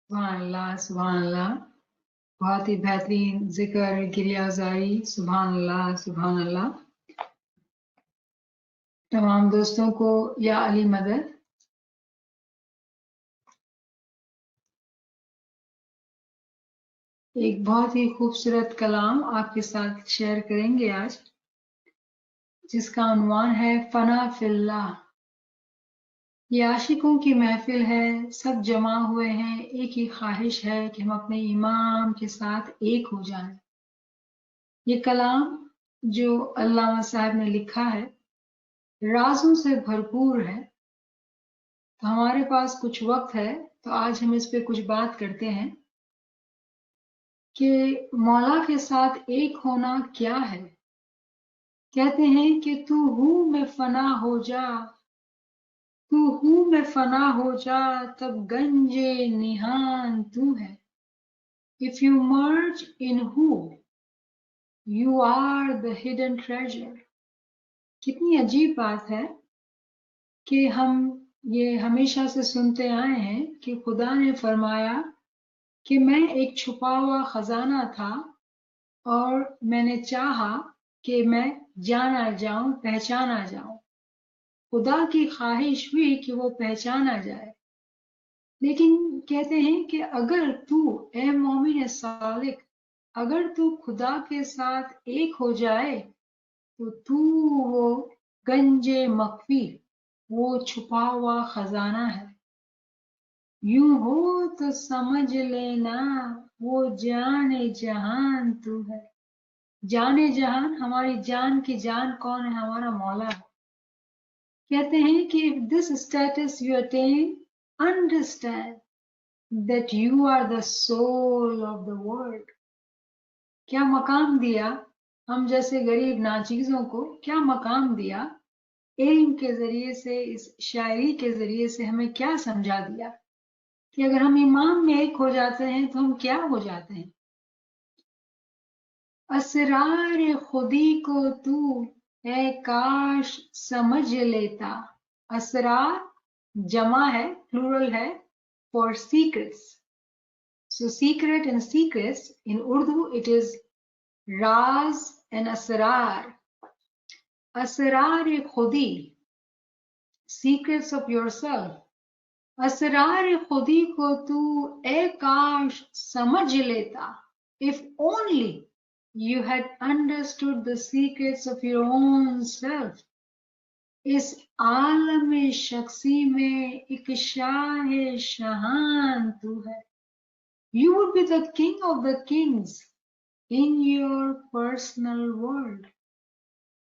सुभान अल्लाह, सुभान अल्लाह। बहुत ही बेहतरीन जिक्र गिरियाजारी। सुभान अल्लाह, सुभान अल्लाह। तमाम दोस्तों को या अली मदद। एक बहुत ही खूबसूरत कलाम आपके साथ शेयर करेंगे आज, जिसका उन्वान है फना फिल्लाह। ये आशिकों की महफिल है, सब जमा हुए हैं, एक ही ख्वाहिश है कि हम अपने इमाम के साथ एक हो जाएं। ये कलाम जो अल्लामा साहब ने लिखा है राजों से भरपूर है। तो हमारे पास कुछ वक्त है तो आज हम इस पे कुछ बात करते हैं कि मौला के साथ एक होना क्या है। कहते हैं कि तू हूं में फना हो जा, तू हूं में फना हो जा, तब गंजे निहान तू है। If you merge in who, you are the hidden treasure। कितनी अजीब बात है कि हम ये हमेशा से सुनते आए हैं कि खुदा ने फरमाया कि मैं एक छुपा हुआ खजाना था और मैंने चाहा कि मैं जाना जाऊं, पहचाना जाऊं। खुदा की ख्वाहिश हुई कि वो पहचाना जाए। लेकिन कहते हैं कि अगर तू ए मोमिन सालिक, अगर तू खुदा के साथ एक हो जाए तो तू वो गंजे मख्फी, वो छुपा हुआ खजाना है। यूं हो तो समझ लेना वो जाने जहान तू है। जाने जहान, हमारी जान की जान कौन है? हमारा मौला है। कहते हैं कि if this status you attain, understand that you are the soul of the world। क्या मकाम दिया हम जैसे गरीब नाचीजों को, क्या मकाम दिया इल्म के जरिए से, इस शायरी के जरिए से हमें क्या समझा दिया कि अगर हम इमाम में एक हो जाते हैं तो हम क्या हो जाते हैं। असरार खुदी को तू है काश समझ लेता। असरार जमा है, प्लूरल है for secrets. So secret and secrets in Urdu it is Raj and Asrar. Asrar खुदी, secrets of yourself। असरार खुदी को तू ए काश समझ लेता। If only you had understood the secrets of your own self। इस आलम शख्सी में एक शाह शहान तू है। You would be the king of the kings in your personal world।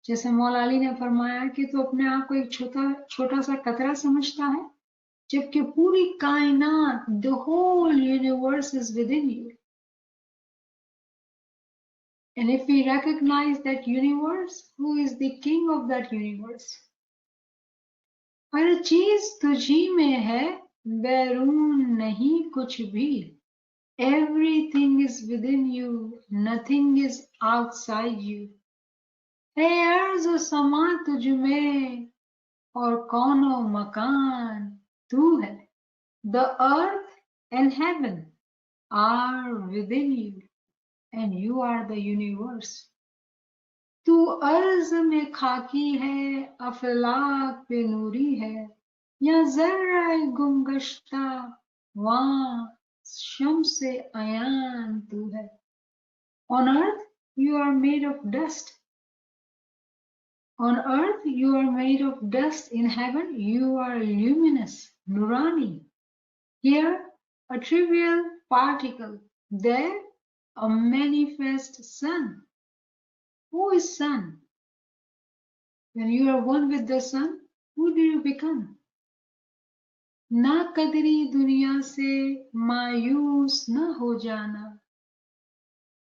जैसे मौला अली ने फरमाया कि तू अपने आप को एक छोटा सा कतरा समझता है, जबकि पूरी कायनात, the whole universe is within you। And if we recognize that universe, who is the king of that universe? हर चीज तुझी में है, बैरून नहीं कुछ भी। Everything is within you, nothing is outside you। है अर्ज़ समा तुझ में और कौनो मकान तू है। The earth and heaven are within you and you are the universe। तू अर्ज में खाकी है, अफलाक पे नूरी है, या जर्रा गुमगश्ता वहां शम्स अयान तू है। On earth you are made of dust। On earth you are made of dust. In heaven you are luminous, nurani। Here a trivial particle, there a manifest sun। Who is sun? When you are one with the sun, who do you become? ना कदरी दुनिया से मायूस न हो जाना।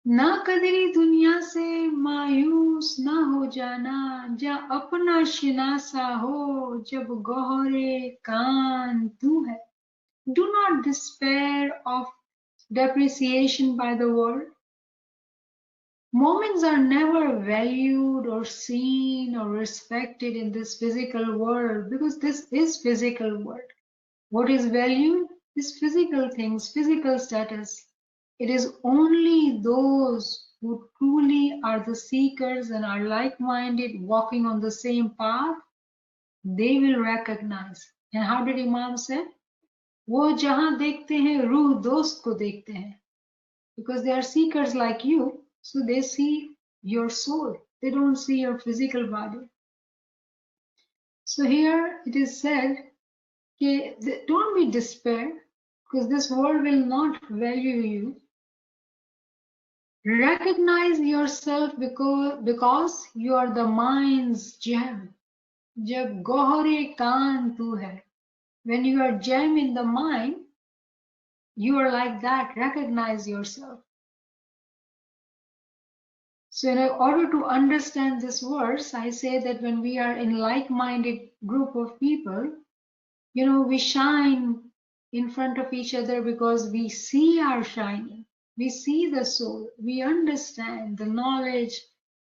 ना कदरी दुनिया से मायूस न हो जाना, जा अपना शिनासा हो जब गौहरे कान तू है। Do not despair of depreciation by the world। Moments are never valued or seen or respected in this physical world because this is physical world। What is valued? these physical things, physical status. It is only those who truly are the seekers and are like-minded, walking on the same path, they will recognize. And how did Imam say? वो जहां देखते हैं रूह दोस्त को देखते हैं, because they are seekers like you, so they see your soul, they don't see your physical body. So here it is said, don't be despair, because this world will not value you. Recognize yourself because you are the mind's gem. जब गौहरे कान तू है, when you are gem in the mind, you are like that. Recognize yourself. So in order to understand this verse, I say that when we are in like-minded group of people, we shine in front of each other because we see our shining. We see the soul. We understand the knowledge,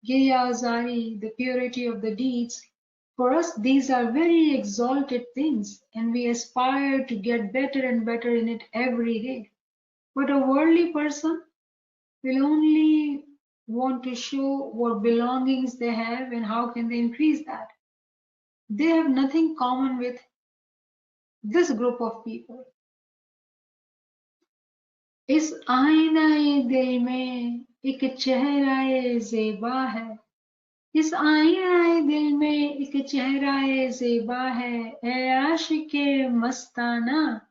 Giyazari, the purity of the deeds. For us, these are very exalted things, and we aspire to get better and better in it every day. But a worldly person will only want to show what belongings they have and how can they increase that. They have nothing common with this group of people. इस आईनाए दिल में एक चेहराए ज़ेबा है, इस आईनाए दिल में एक चेहराए ज़ेबा है, ऐ आशिके मस्ताना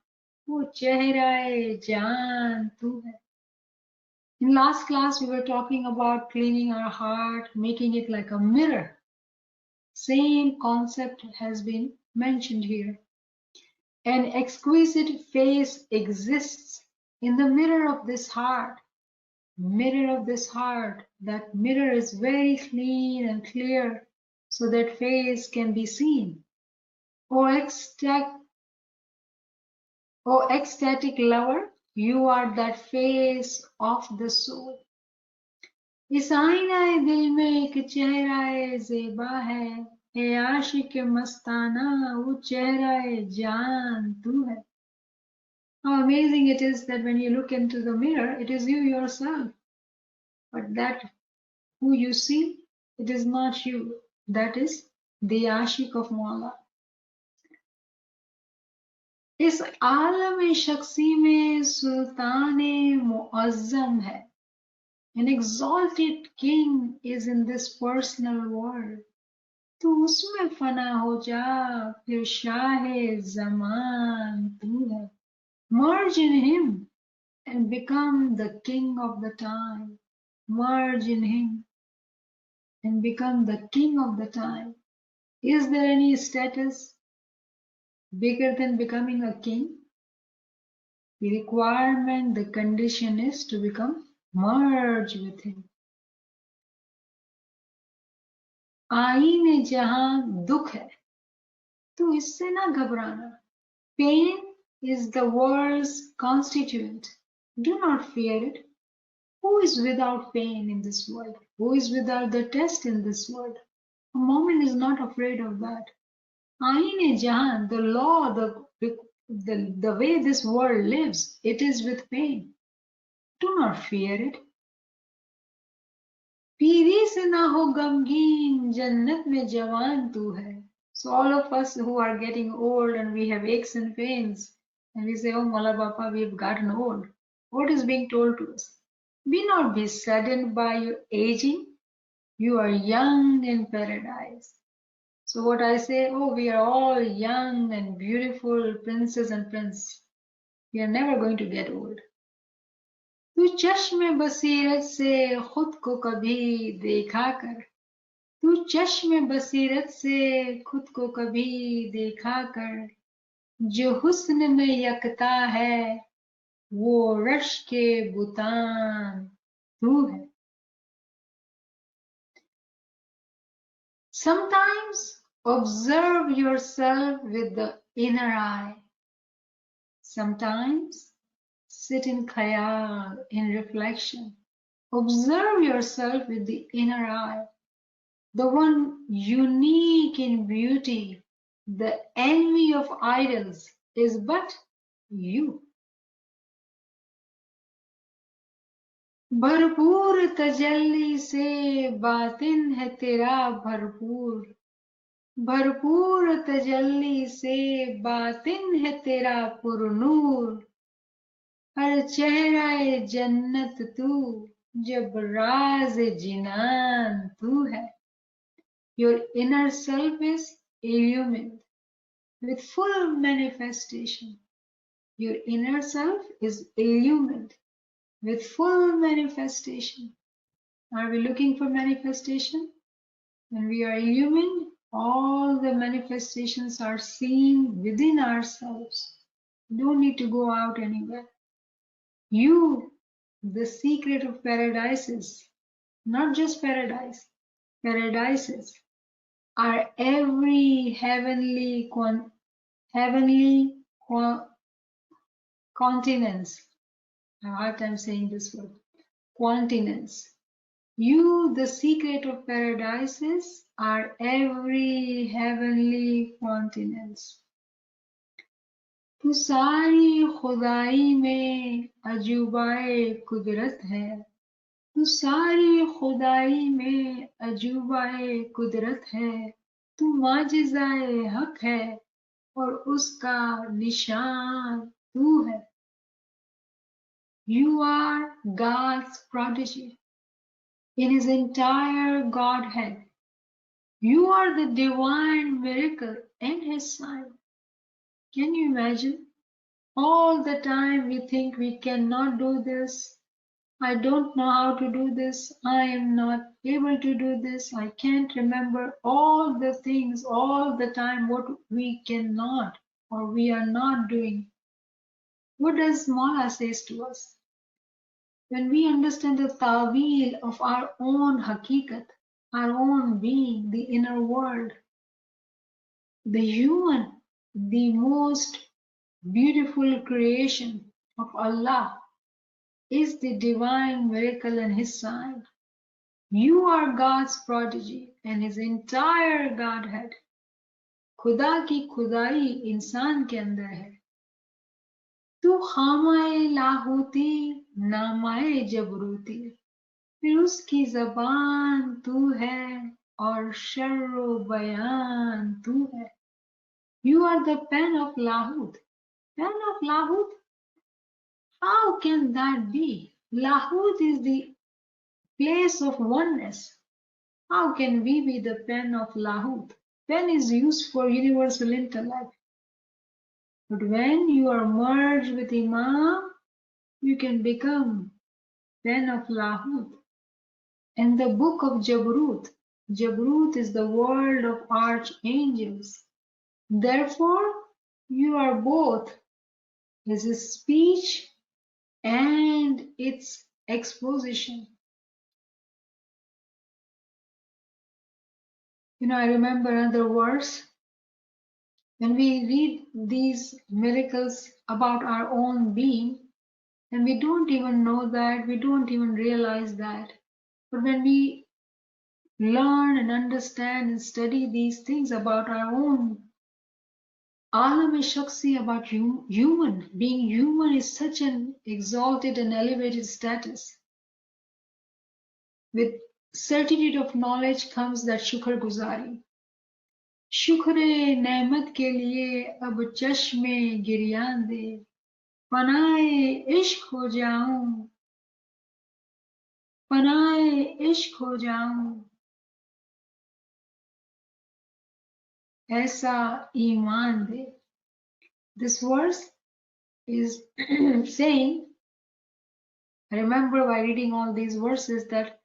वो चेहराए जान तू है. In last class, we were talking about cleaning our heart, making it like a mirror. Same concept has been mentioned here. An exquisite face exists in the mirror of this heart. Mirror of this heart. That mirror is very clean and clear, so that face can be seen. O ecstatic lover, you are that face of the soul. इस आईनाए दिल में एक चेहराए ज़ेबा है, ए आशिक मस्ताना वो चेहराए जान तू है. How amazing it is that when you look into the mirror, it is you yourself. But that who you see, it is not you. That is the Ashik of Mawla. इस आलम शख्सी में सुल्ताने मुअज़्ज़म है. An exalted king is in this personal world. तू उसमें फना हो जा, फिर शाहे ज़मान तू है. Merge in him and become the king of the time. Merge in him and become the king of the time. Is there any status bigger than becoming a king? The requirement, the condition is to become merge with him. आईने जहां दुख है, तो इससे ना घबराना. Pain is the world's constituent. Do not fear it. Who is without pain in this world? Who is without the test in this world? A moment is not afraid of that. Aine Jahan, the law, the way this world lives, it is with pain. Do not fear it. पीरी से ना हो गमगीन, जन्नत में जवान तू है. So all of us who are getting old and we have aches and pains, and we say, oh Mala Bapa, we've gotten old. What is being told to us? Be not be saddened by your aging. You are young in paradise. So what I say, oh, we are all young and beautiful princes and prince. We are never going to get old. तू चश्मे बसीरत से खुद को कभी देखा कर. तू चश्मे बसीरत से खुद को कभी देखा कर. जो हुस्न में यकता है, वो रश के बुतान तू है. Sometimes observe yourself with the inner eye. Sometimes sit in khayal, in reflection. Observe yourself with the inner eye. The one unique in beauty, the envy of idols, is but you. भरपूर तजल्ली से बातिन है तेरा भरपूर, भरपूर तजल्ली से बातिन है तेरा पुरनूर, हर चेहराए जन्नत तू जब राज जिनान तू है. Your inner self is illumined with full manifestation. Your inner self is illumined with full manifestation. Are we looking for manifestation? When we are illumined, all the manifestations are seen within ourselves. You don't need to go out anywhere. You, the secret of paradises, not just paradise, paradises are every heavenly continents. I have a hard time saying this word. Continents. You, the secret of paradises, are every heavenly continents. तू सारी खुदाई में अजूबाए कुदरत है, तू सारी खुदाई में अजूबाए कुदरत है, तू माजिज़ाए हक है और उसका निशान तू है. You are God's prodigy in his entire Godhead. You are the divine miracle in his sign. Can you imagine? All the time we think we cannot do this. I don't know how to do this. I am not able to do this. I can't remember all the things all the time what we cannot or we are not doing. What does Mala says to us? When we understand the ta'wil of our own hakikat, our own being, the inner world, the human, the most beautiful creation of Allah, is the divine miracle and his sign. You are God's prodigy and his entire Godhead. खुदा की खुदाई इंसान के अंदर है. तू खामाए लाहूती नामाए जबरूती, फिर उसकी जबान तू है और शर्रो बयान तू है. You are the pen of Lahut. Pen of Lahut? How can that be? Lahut is the place of oneness. How can we be the pen of Lahut? Pen is used for universal intellect. But when you are merged with Imam, you can become pen of Lahut. And the book of Jabrut. Jabrut is the world of archangels. Therefore, you are both his speech and its exposition. I remember another verse. When we read these miracles about our own being, and we don't even know that, we don't even realize that. But when we learn and understand and study these things about our own alam-e-shakhsi, about human, being human is such an exalted and elevated status. With certitude of knowledge comes that shukr guzari. शुक्र नेमत के लिए अब चश्मे गिरियान दे, पनाए इश्क हो जाऊं, पनाए इश्क हो जाऊं, ऐसा ईमान दे. This verse is saying, I remember by reading all these verses that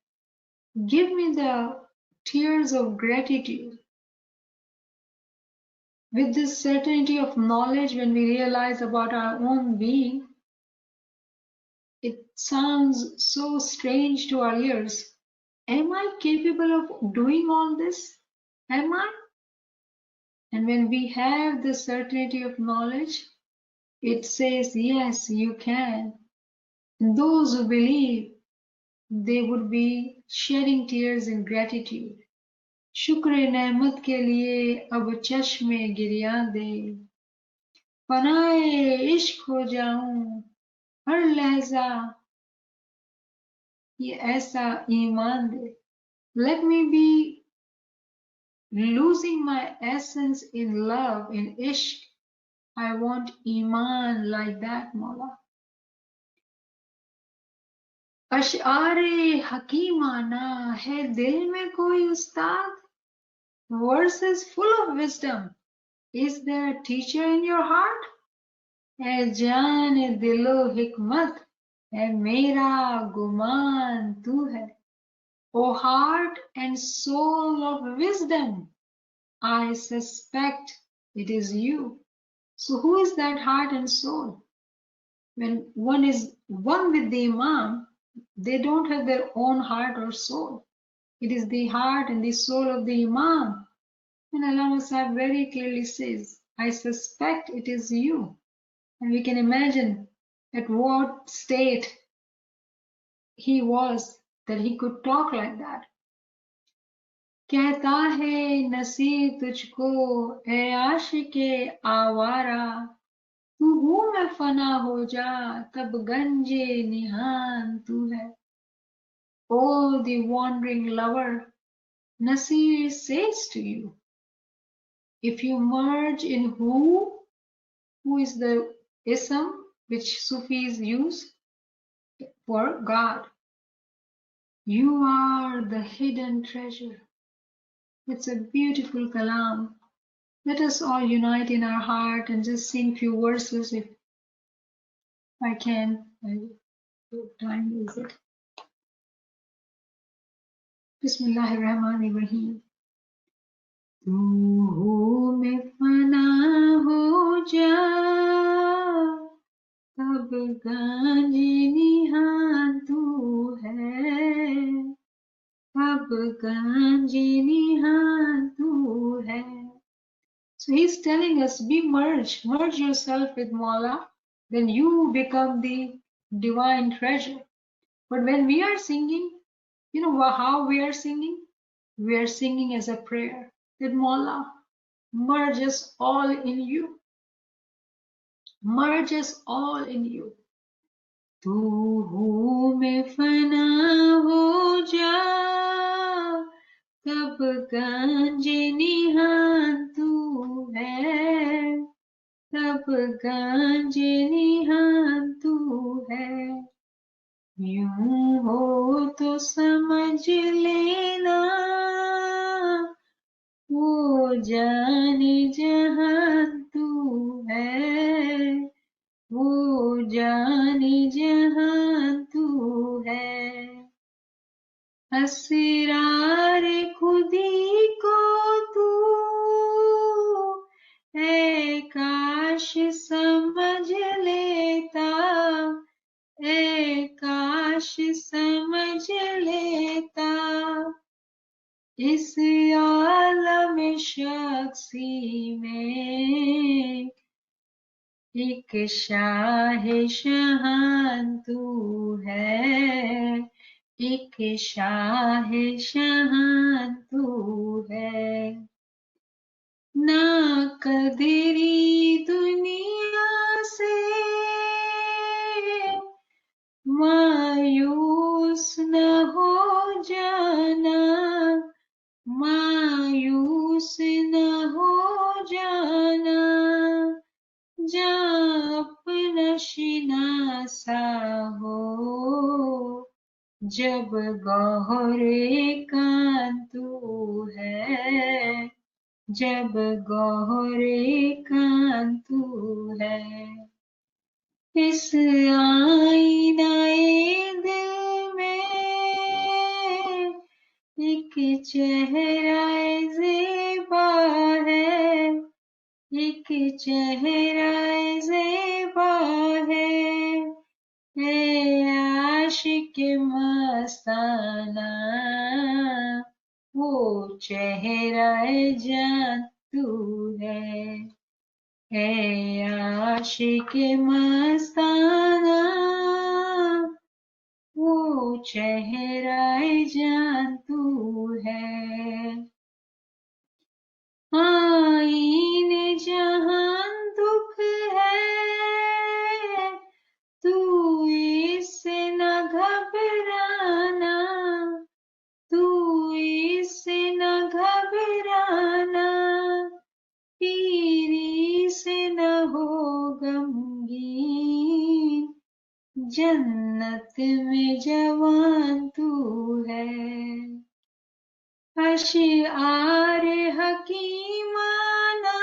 give me the tears of gratitude. With this certainty of knowledge, when we realize about our own being, it sounds so strange to our ears. Am I capable of doing all this? Am I? And when we have the certainty of knowledge, it says, yes, you can. And those who believe, they would be shedding tears in gratitude. शुक्र नेमत के लिए अब चश्मे गिरिया दे, फनाए इश्क हो जाऊं हर लहजा, ये ऐसा ईमान दे. Let me be losing my essence in love, in ishq. I want iman like that, Mawla. अशआरे हकीमाना है दिल में कोई उस्ताद, verses full of wisdom. Is there a teacher in your heart? है जान दिलो हिकमत, है मेरा गुमान तू है. O heart and soul of wisdom, I suspect it is you. So who is that heart and soul? When one is one with the Imam, they don't have their own heart or soul. It is the heart and the soul of the Imam. And Allah Sahib very clearly says, I suspect it is you. And we can imagine at what state he was that he could talk like that. कहता है नसीब तुझको ए आशिके आवारा, तू हूँ मैं फना हो जा तब गंजे निहान तू है. Oh, the wandering lover, Nasir says to you, if you merge in who is the ism which Sufis use for God, you are the hidden treasure. It's a beautiful kalam. Let us all unite in our heart and just sing few verses if I can. What time is it? Bismillahirrahmanirrahim. तू में फना हो जा तब गांजे निहान तू है, तब गांजे निहान तू है. So he's telling us, be merge yourself with Mawla, then you become the divine treasure. But when we are singing, you know how we are singing? We are singing as a prayer that Mawla, merge us all in you. Merge us all in you. तू हूँ में फना हो जा तब गांजे निहान तू है, तब गांजे निहान तू है. यूं हो तो समझ लेना वो जाने जहान तू है, वो जाने जहान तू है. असरार खुदी को तू ऐ काश समझ लेता, ऐ काश समझ लेता. इस आलम शख्सी में एक शाह शहान तू है, एक शाह शहान तू है. ना कदरी दुनिया से मायूस न हो जाना, मायूस न हो जाना. जा अपना शिनासा हो जब गौहरे कान तू है, जब गौहरे कान तू है. इस आईनाए दिल में एक चेहरा ज़ेबा है, एक चेहरा ज़ेबा है. है आशिक मस्ताना वो चेहरा जान तू है आशिक मस्ताना वो चेहरा जान तू है. आईने जहान दुख है जन्नत में जवान तू है, अशआर हकीमाना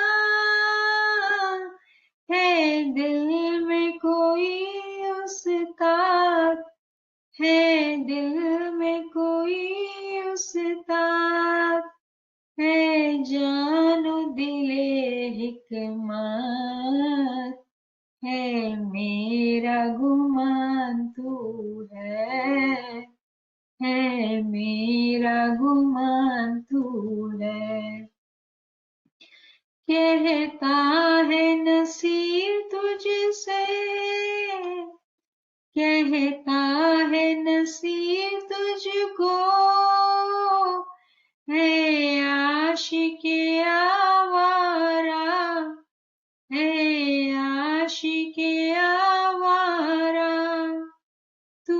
है, दिल में कोई उस्ताद है, दिल में कोई उस्ताद है, जानो दिले हिकमत है, मेरा गुमान तू है मेरा गुमान तू है। कहता है नसीर तुझसे, कहता है नसीर तुझको, है आशिके आवारा, है आशिके आवारा, तू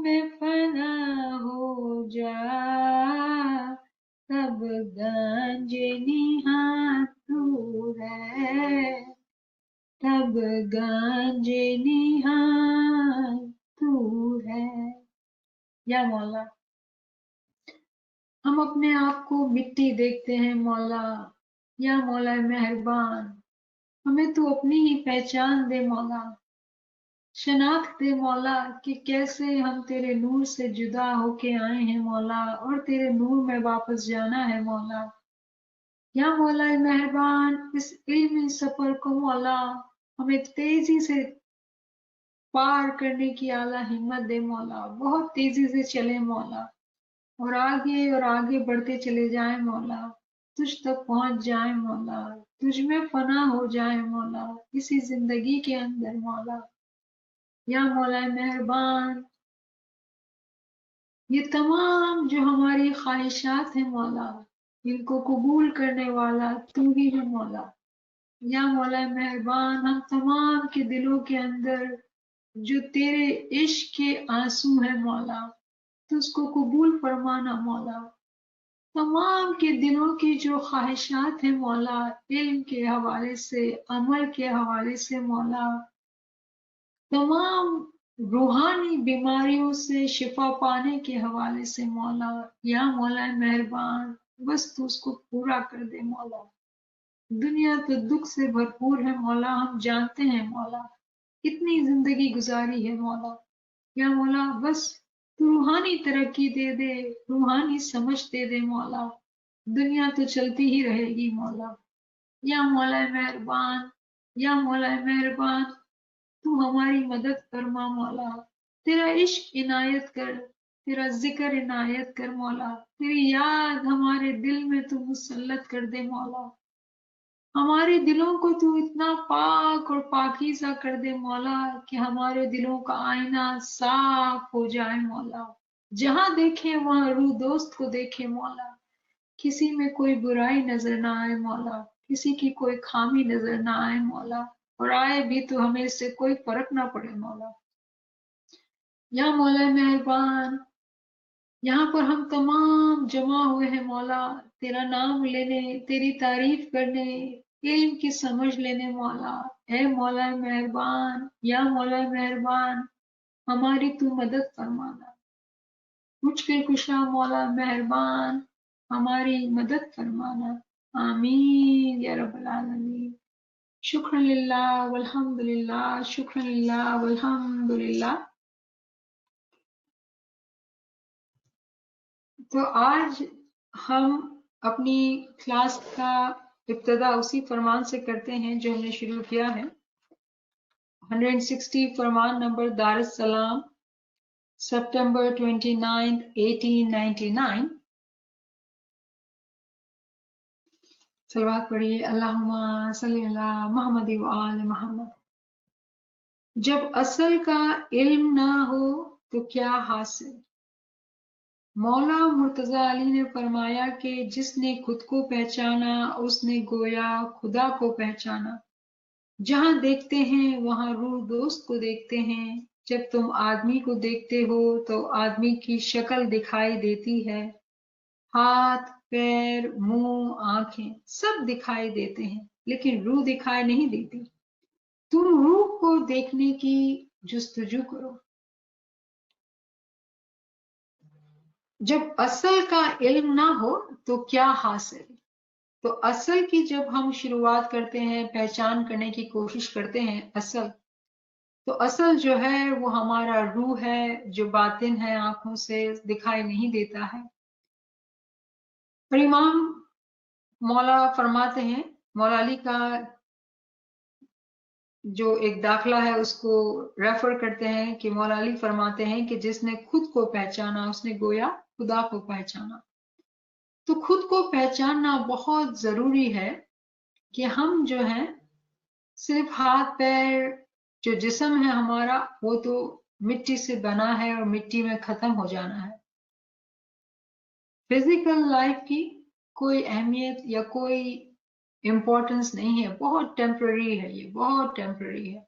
में फना हो जा, तब गंजनी हाथ तू है, तब गंजनी हाथ तू है। या मौला, हम अपने आप को मिट्टी देखते हैं मौला, या मौला मेहरबान, हमें तू अपनी ही पहचान दे मौला, शनाख्त दे मौला कि कैसे हम तेरे नूर से जुदा होके आए हैं मौला, और तेरे नूर में वापस जाना है मौला। या मौला मेहरबान, इस इल्मी सफर को मौला हमें तेजी से पार करने की आला हिम्मत दे मौला, बहुत तेजी से चले मौला, और आगे बढ़ते चले जाए मौला, तुझ तक पहुंच जाए मौला, तुझ में फना हो जाए मौला, इसी जिंदगी के अंदर मौला। या मौला मेहरबान, ये तमाम जो हमारी ख्वाहिशात हैं मौला, इनको कबूल करने वाला तू ही है मौला। या मौला मेहरबान, हम तमाम के दिलों के अंदर जो तेरे इश्क के आंसू है मौला, तो उसको कबूल फरमाना मौला। तमाम के दिलों की जो ख्वाहिशात है मौला, इल्म के हवाले से, अमल के हवाले से मौला, तमाम रूहानी बीमारियों से शिफा पाने के हवाले से मौला, या मौला मेहरबान, बस तू उसको पूरा कर दे मौला। दुनिया तो दुख से भरपूर है मौला, हम जानते हैं मौला, इतनी जिंदगी गुजारी है मौला। या मौला, बस तू रूहानी तरक्की दे दे, रूहानी समझ दे दे मौला, दुनिया तो चलती ही रहेगी मौला। या मौला मेहरबान, या मौला मेहरबान, तू हमारी मदद फरमा मौला, तेरा इश्क इनायत कर, तेरा जिक्र इनायत कर मौला, तेरी याद हमारे दिल में तू मुसल्लत कर दे मौला, हमारे दिलों को तू इतना पाक और पाकीज़ा कर दे मौला कि हमारे दिलों का आईना साफ हो जाए मौला, जहां देखे वहां रूह दोस्त को देखे मौला, किसी में कोई बुराई नजर ना आए मौला, किसी की कोई खामी नजर ना आए मौला, और आए भी तो हमें इससे कोई फर्क ना पड़े मौला। या मौला मेहरबान, यहाँ पर हम तमाम जमा हुए हैं मौला, तेरा नाम लेने, तेरी तारीफ करने, इल्म की समझ लेने मौला। ए मौला मेहरबान, या मौला मेहरबान, हमारी तू मदद फरमाना, मुश्किल कुशा मौला मेहरबान, हमारी मदद फरमाना। आमीन या रब्बल आलमीन। शुक्रन लिल्लाह वल्हम्दुलिल्लाह, शुक्रन लिल्लाह वल्हम्दुलिल्लाह। तो आज हम अपनी क्लास का इब्तदा उसी फरमान से करते हैं जो हमने शुरू किया है। 160 फरमान नंबर दारुस सलाम, सितंबर 29, 1899। सलवात पढ़िए, अल्लाहुम्मा सल्ली अला मुहम्मद व आल मुहम्मद। जब असल का इल्म ना हो तो क्या हासिल। मौला मुर्तजा अली ने फरमाया कि जिसने खुद को पहचाना उसने गोया खुदा को पहचाना। जहां देखते हैं वहां रूह दोस्त को देखते हैं। जब तुम आदमी को देखते हो तो आदमी की शक्ल दिखाई देती है, हाथ पैर मुंह आंखें सब दिखाई देते हैं, लेकिन रूह दिखाई नहीं देती। तुम रूह को देखने की जुस्तजू करो। जब असल का इल्म ना हो तो क्या हासिल। तो असल की जब हम शुरुआत करते हैं, पहचान करने की कोशिश करते हैं असल, तो असल जो है वो हमारा रूह है, जो बातिन है, आंखों से दिखाई नहीं देता है। और इमाम मौला फरमाते हैं, मौला अली का जो एक दाखला है उसको रेफर करते हैं कि मौला अली फरमाते हैं कि जिसने खुद को पहचाना उसने गोया खुदा को पहचाना। तो खुद को पहचानना बहुत जरूरी है कि हम जो है सिर्फ हाथ पैर, जो जिस्म है हमारा वो तो मिट्टी से बना है और मिट्टी में खत्म हो जाना है। फिजिकल लाइफ की कोई अहमियत या कोई इम्पोर्टेंस नहीं है, बहुत टेम्पररी है, ये बहुत टेम्पररी है।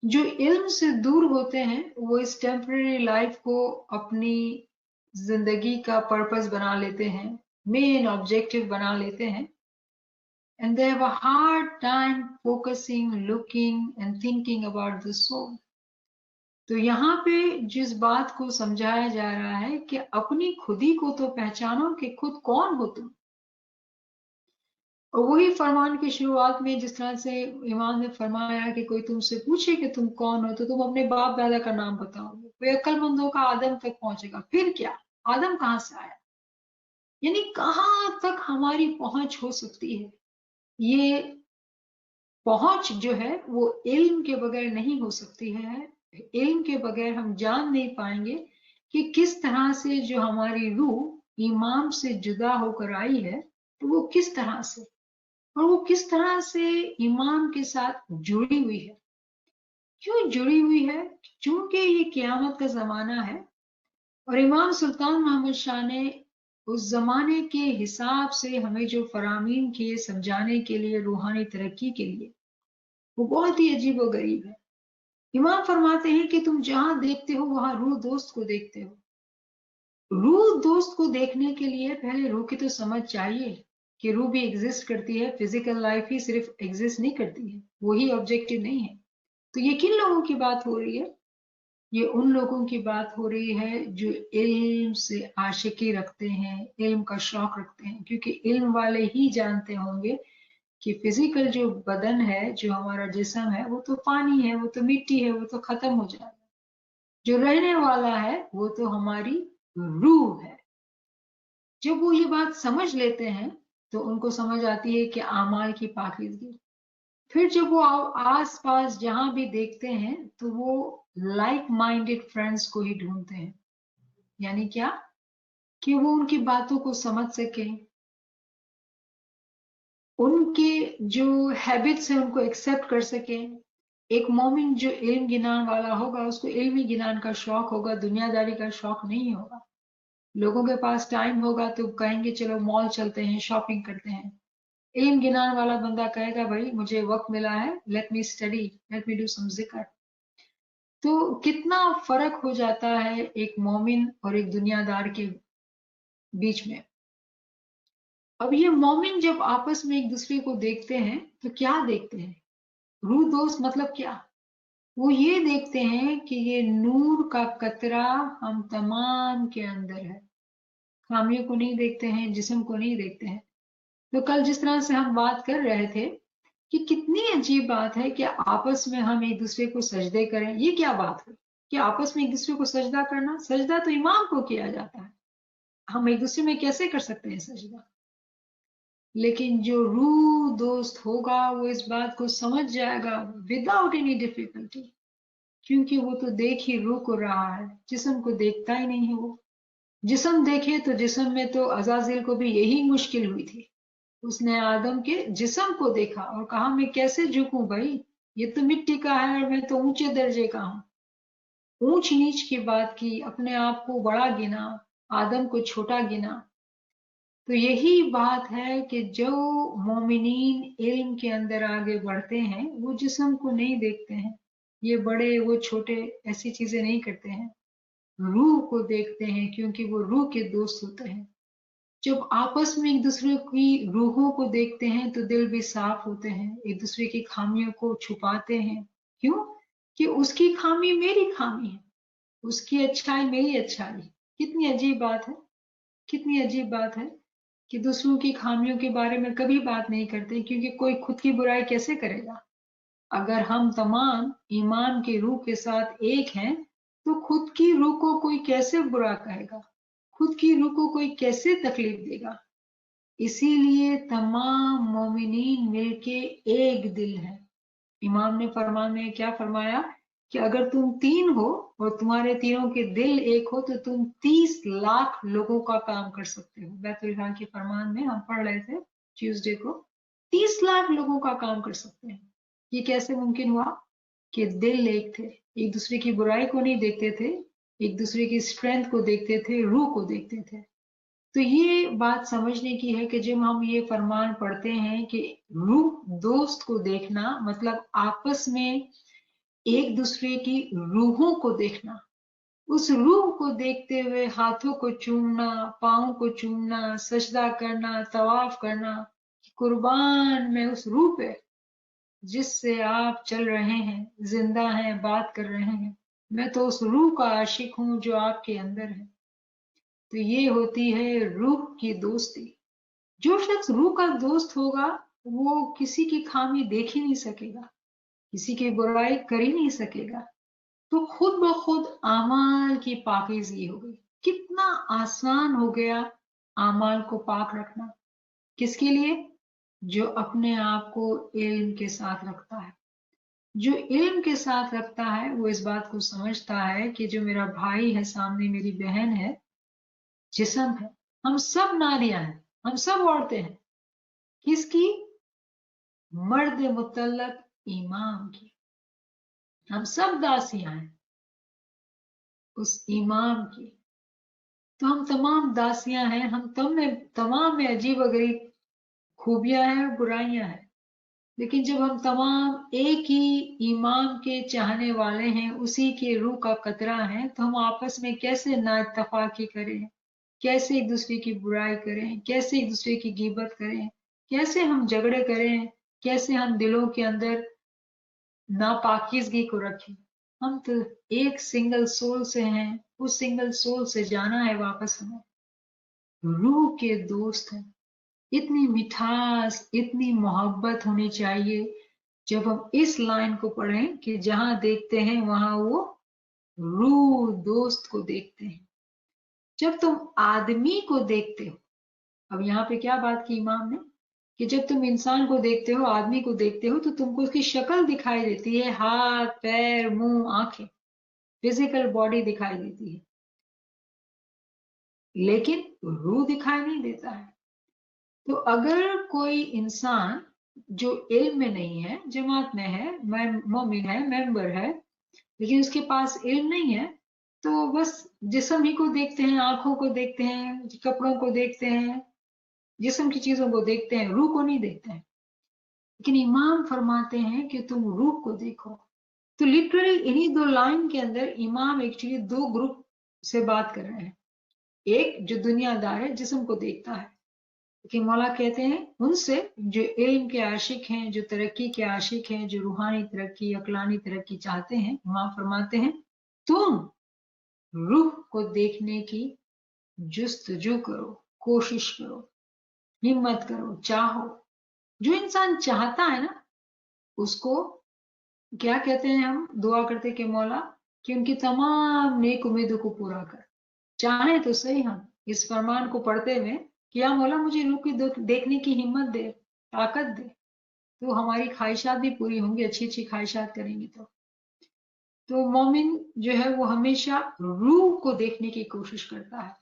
जो इल्म से दूर होते हैं वो इस टेम्पररी लाइफ को अपनी जिंदगी का पर्पस बना लेते हैं, मेन ऑब्जेक्टिव बना लेते हैं, and they have a hard time focusing, looking and thinking about the soul. तो यहाँ पे जिस बात को समझाया जा रहा है कि अपनी खुदी को तो पहचानो कि खुद कौन हो तुम। और वही फरमान की शुरुआत में जिस तरह से इमाम ने फरमाया कि कोई तुमसे पूछे कि तुम कौन हो तो तुम अपने बाप दादा का नाम बताओगे, कोई अक्लमंदों का आदम तक पहुंचेगा, फिर क्या, आदम कहाँ से आया, यानी कहाँ तक हमारी पहुंच हो सकती है। ये पहुंच जो है वो इल्म के बगैर नहीं हो सकती है। इल्म के बगैर हम जान नहीं पाएंगे कि किस तरह से जो हमारी रूह इमाम से जुदा होकर आई है तो वो किस तरह से, और वो किस तरह से इमाम के साथ जुड़ी हुई है। क्यों जुड़ी हुई है? क्योंकि ये क़यामत का जमाना है और इमाम सुल्तान मोहम्मद शाह ने उस जमाने के हिसाब से हमें जो फरामीन किए समझाने के लिए, रूहानी तरक्की के लिए, वो बहुत ही अजीब व गरीब है। इमाम फरमाते हैं कि तुम जहां देखते हो वहां रूह दोस्त को देखते हो। रूह दोस्त को देखने के लिए पहले रूह की तो समझ चाहिए कि रूह भी एग्जिस्ट करती है, फिजिकल लाइफ ही सिर्फ एग्जिस्ट नहीं करती है, वही ऑब्जेक्टिव नहीं है। तो ये किन लोगों की बात हो रही है? ये उन लोगों की बात हो रही है जो इल्म से आशिकी रखते हैं, इल्म का शौक रखते हैं, क्योंकि इल्म वाले ही जानते होंगे कि फिजिकल जो बदन है, जो हमारा जिस्म है, वो तो पानी है, वो तो मिट्टी है, वो तो खत्म हो जाएगा। जो रहने वाला है वो तो हमारी रूह है। जब वो ये बात समझ लेते हैं तो उनको समझ आती है कि आमाल की पाकीज़गी। फिर जब वो आस पास जहां भी देखते हैं तो वो लाइक माइंडेड फ्रेंड्स को ही ढूंढते हैं। यानी क्या? कि वो उनकी बातों को समझ सके, उनके जो हैबिट्स है उनको एक्सेप्ट कर सके। एक मोमिन जो इल्म गिनान वाला होगा उसको इल्मी गिनान का शौक होगा, दुनियादारी का शौक नहीं होगा। लोगों के पास टाइम होगा तो कहेंगे चलो मॉल चलते हैं, शॉपिंग करते हैं। इल्म गिनान वाला बंदा कहेगा भाई मुझे वक्त मिला है, let me study, let me do some जिक्र। तो कितना फर्क हो जाता है एक मोमिन और एक दुनियादार के बीच में। अब ये मोमिन जब आपस में एक दूसरे को देखते हैं तो क्या देखते हैं? रूह दोस्त मतलब क्या? वो ये देखते हैं कि ये नूर का कतरा हम तमाम के अंदर है। खामियों को नहीं देखते हैं, जिस्म को नहीं देखते हैं। तो कल जिस तरह से हम बात कर रहे थे कि कितनी अजीब बात है कि आपस में हम एक दूसरे को सजदे करें। ये क्या बात है कि आपस में एक दूसरे को सजदा करना? सजदा तो इमाम को किया जाता है, हम एक दूसरे में कैसे कर सकते हैं सजदा? लेकिन जो रूह दोस्त होगा वो इस बात को समझ जाएगा विदाउट एनी डिफिकल्टी, क्योंकि वो तो देख ही रूह को रहा है, जिस्म को देखता ही नहीं है। वो जिस्म देखे तो जिस्म में तो अजाजिल को भी यही मुश्किल हुई थी। उसने आदम के जिस्म को देखा और कहा मैं कैसे झुकूं भाई, ये तो मिट्टी का है और मैं तो ऊंचे दर्जे का हूं। ऊंच नीच की बात की, अपने आप को बड़ा गिना, आदम को छोटा गिना। तो यही बात है कि जो मोमिनीन इल्म के अंदर आगे बढ़ते हैं वो जिस्म को नहीं देखते हैं, ये बड़े वो छोटे ऐसी चीजें नहीं करते हैं, रूह को देखते हैं, क्योंकि वो रूह के दोस्त होते हैं। जब आपस में एक दूसरे की रूहों को देखते हैं तो दिल भी साफ होते हैं, एक दूसरे की खामियों को छुपाते हैं। क्यों? कि उसकी खामी मेरी खामी है, उसकी अच्छाई मेरी अच्छाई। कितनी अजीब बात है, कितनी अजीब बात है कि दूसरों की खामियों के बारे में कभी बात नहीं करते, क्योंकि कोई खुद की बुराई कैसे करेगा। अगर हम तमाम ईमान की रूह के साथ एक हैं, तो खुद की रूह को कोई कैसे बुरा कहेगा, खुद की रूह को कोई कैसे तकलीफ देगा। इसीलिए तमाम मोमिनीन मिलके एक दिल है। इमाम ने फरमान में क्या फरमाया कि अगर तुम तीन हो और तुम्हारे तीनों के दिल एक हो तो तुम 30 लाख लोगों का काम कर सकते हो। बैतुल हाल के फरमान में हम पढ़ रहे थे ट्यूसडे को, 30 लाख लोगों का काम कर सकते हैं। ये कैसे मुमकिन हुआ कि दिल एक थे, एक दूसरे की बुराई को नहीं देखते थे, एक दूसरे की स्ट्रेंथ को देखते थे, रूह को देखते थे। तो ये बात समझने की है कि जब हम ये फरमान पढ़ते हैं कि रूह दोस्त को देखना, मतलब आपस में एक दूसरे की रूहों को देखना, उस रूह को देखते हुए हाथों को चूमना, पाँव को चूमना, सजदा करना, तवाफ करना, कुर्बान मैं उस रूह पे जिससे आप चल रहे हैं, जिंदा हैं, बात कर रहे हैं, मैं तो उस रूह का आशिक हूं जो आपके अंदर है। तो ये होती है रूह की दोस्ती। जो शख्स रूह का दोस्त होगा वो किसी की खामी देख ही नहीं सकेगा, किसी की बुराई कर ही नहीं सकेगा। तो खुद ब खुद आमाल की पाकीज़गी हो गई। कितना आसान हो गया आमाल को पाक रखना। किसके लिए? जो अपने आप को इल्म के साथ रखता है। जो इल्म के साथ रखता है वो इस बात को समझता है कि जो मेरा भाई है सामने, मेरी बहन है, जिस्म है, हम सब नारियां हैं, हम सब औरतें हैं। किसकी? मर्द मुतल्लक इमाम की। हम सब दासियां हैं उस इमाम की। तो हम तमाम दासियां हैं, हम तमाम में अजीब गरीब खूबियां हैं और बुराइयां हैं। लेकिन जब हम तमाम एक ही इमाम के चाहने वाले हैं, उसी के रूह का कतरा है, तो हम आपस में कैसे नाइत्तफाकी करें, कैसे एक दूसरे की बुराई करें, कैसे एक दूसरे की गीबत करें, कैसे हम झगड़े करें, कैसे हम दिलों के अंदर नापाकीजगी को रखें। हम तो एक सिंगल सोल से हैं, उस सिंगल सोल से जाना है वापस हमें। रूह के दोस्त हैं। इतनी मिठास, इतनी मोहब्बत होनी चाहिए जब हम इस लाइन को पढ़ें कि जहां देखते हैं वहां वो रूह दोस्त को देखते हैं। जब तुम आदमी को देखते हो, अब यहाँ पे क्या बात की इमाम ने कि जब तुम इंसान को देखते हो, आदमी को देखते हो, तो तुमको उसकी शक्ल दिखाई देती है, हाथ, पैर, मुंह, आंखें, फिजिकल बॉडी दिखाई देती है, लेकिन रूह दिखाई नहीं देता है। तो अगर कोई इंसान जो इल्म में नहीं है, जमात में है, मोमिन है, मेंबर है, लेकिन उसके पास इल्म नहीं है, तो बस जिस्म ही को देखते हैं, आंखों को देखते हैं, कपड़ों को देखते हैं, जिस्म की चीजों को देखते हैं, रूह को नहीं देखते हैं। लेकिन इमाम फरमाते हैं कि तुम रूह को देखो। तो लिटरली इन्हीं दो लाइन के अंदर इमाम एक्चुअली दो ग्रुप से बात कर रहे हैं। एक जो दुनियादार है, जिस्म को देखता है, लेकिन मौला कहते हैं उनसे जो इल्म के आशिक हैं, जो तरक्की के आशिक हैं, जो रूहानी तरक्की, अकलानी तरक्की चाहते हैं, इमाम फरमाते हैं तुम रूह को देखने की जुस्तजू करो, कोशिश करो, हिम्मत करो, चाहो। जो इंसान चाहता है ना, उसको क्या कहते हैं, हम दुआ करते कि मौला कि उनकी तमाम नेक उम्मीदों को पूरा कर। चाहे तो सही हम इस फरमान को पढ़ते हुए कि या मौला मुझे रूह की देखने की हिम्मत दे, ताकत दे, तो हमारी ख्वाहिशात भी पूरी होंगी, अच्छी अच्छी ख्वाहिशात करेंगे। तो मोमिन जो है वो हमेशा रूह को देखने की कोशिश करता है।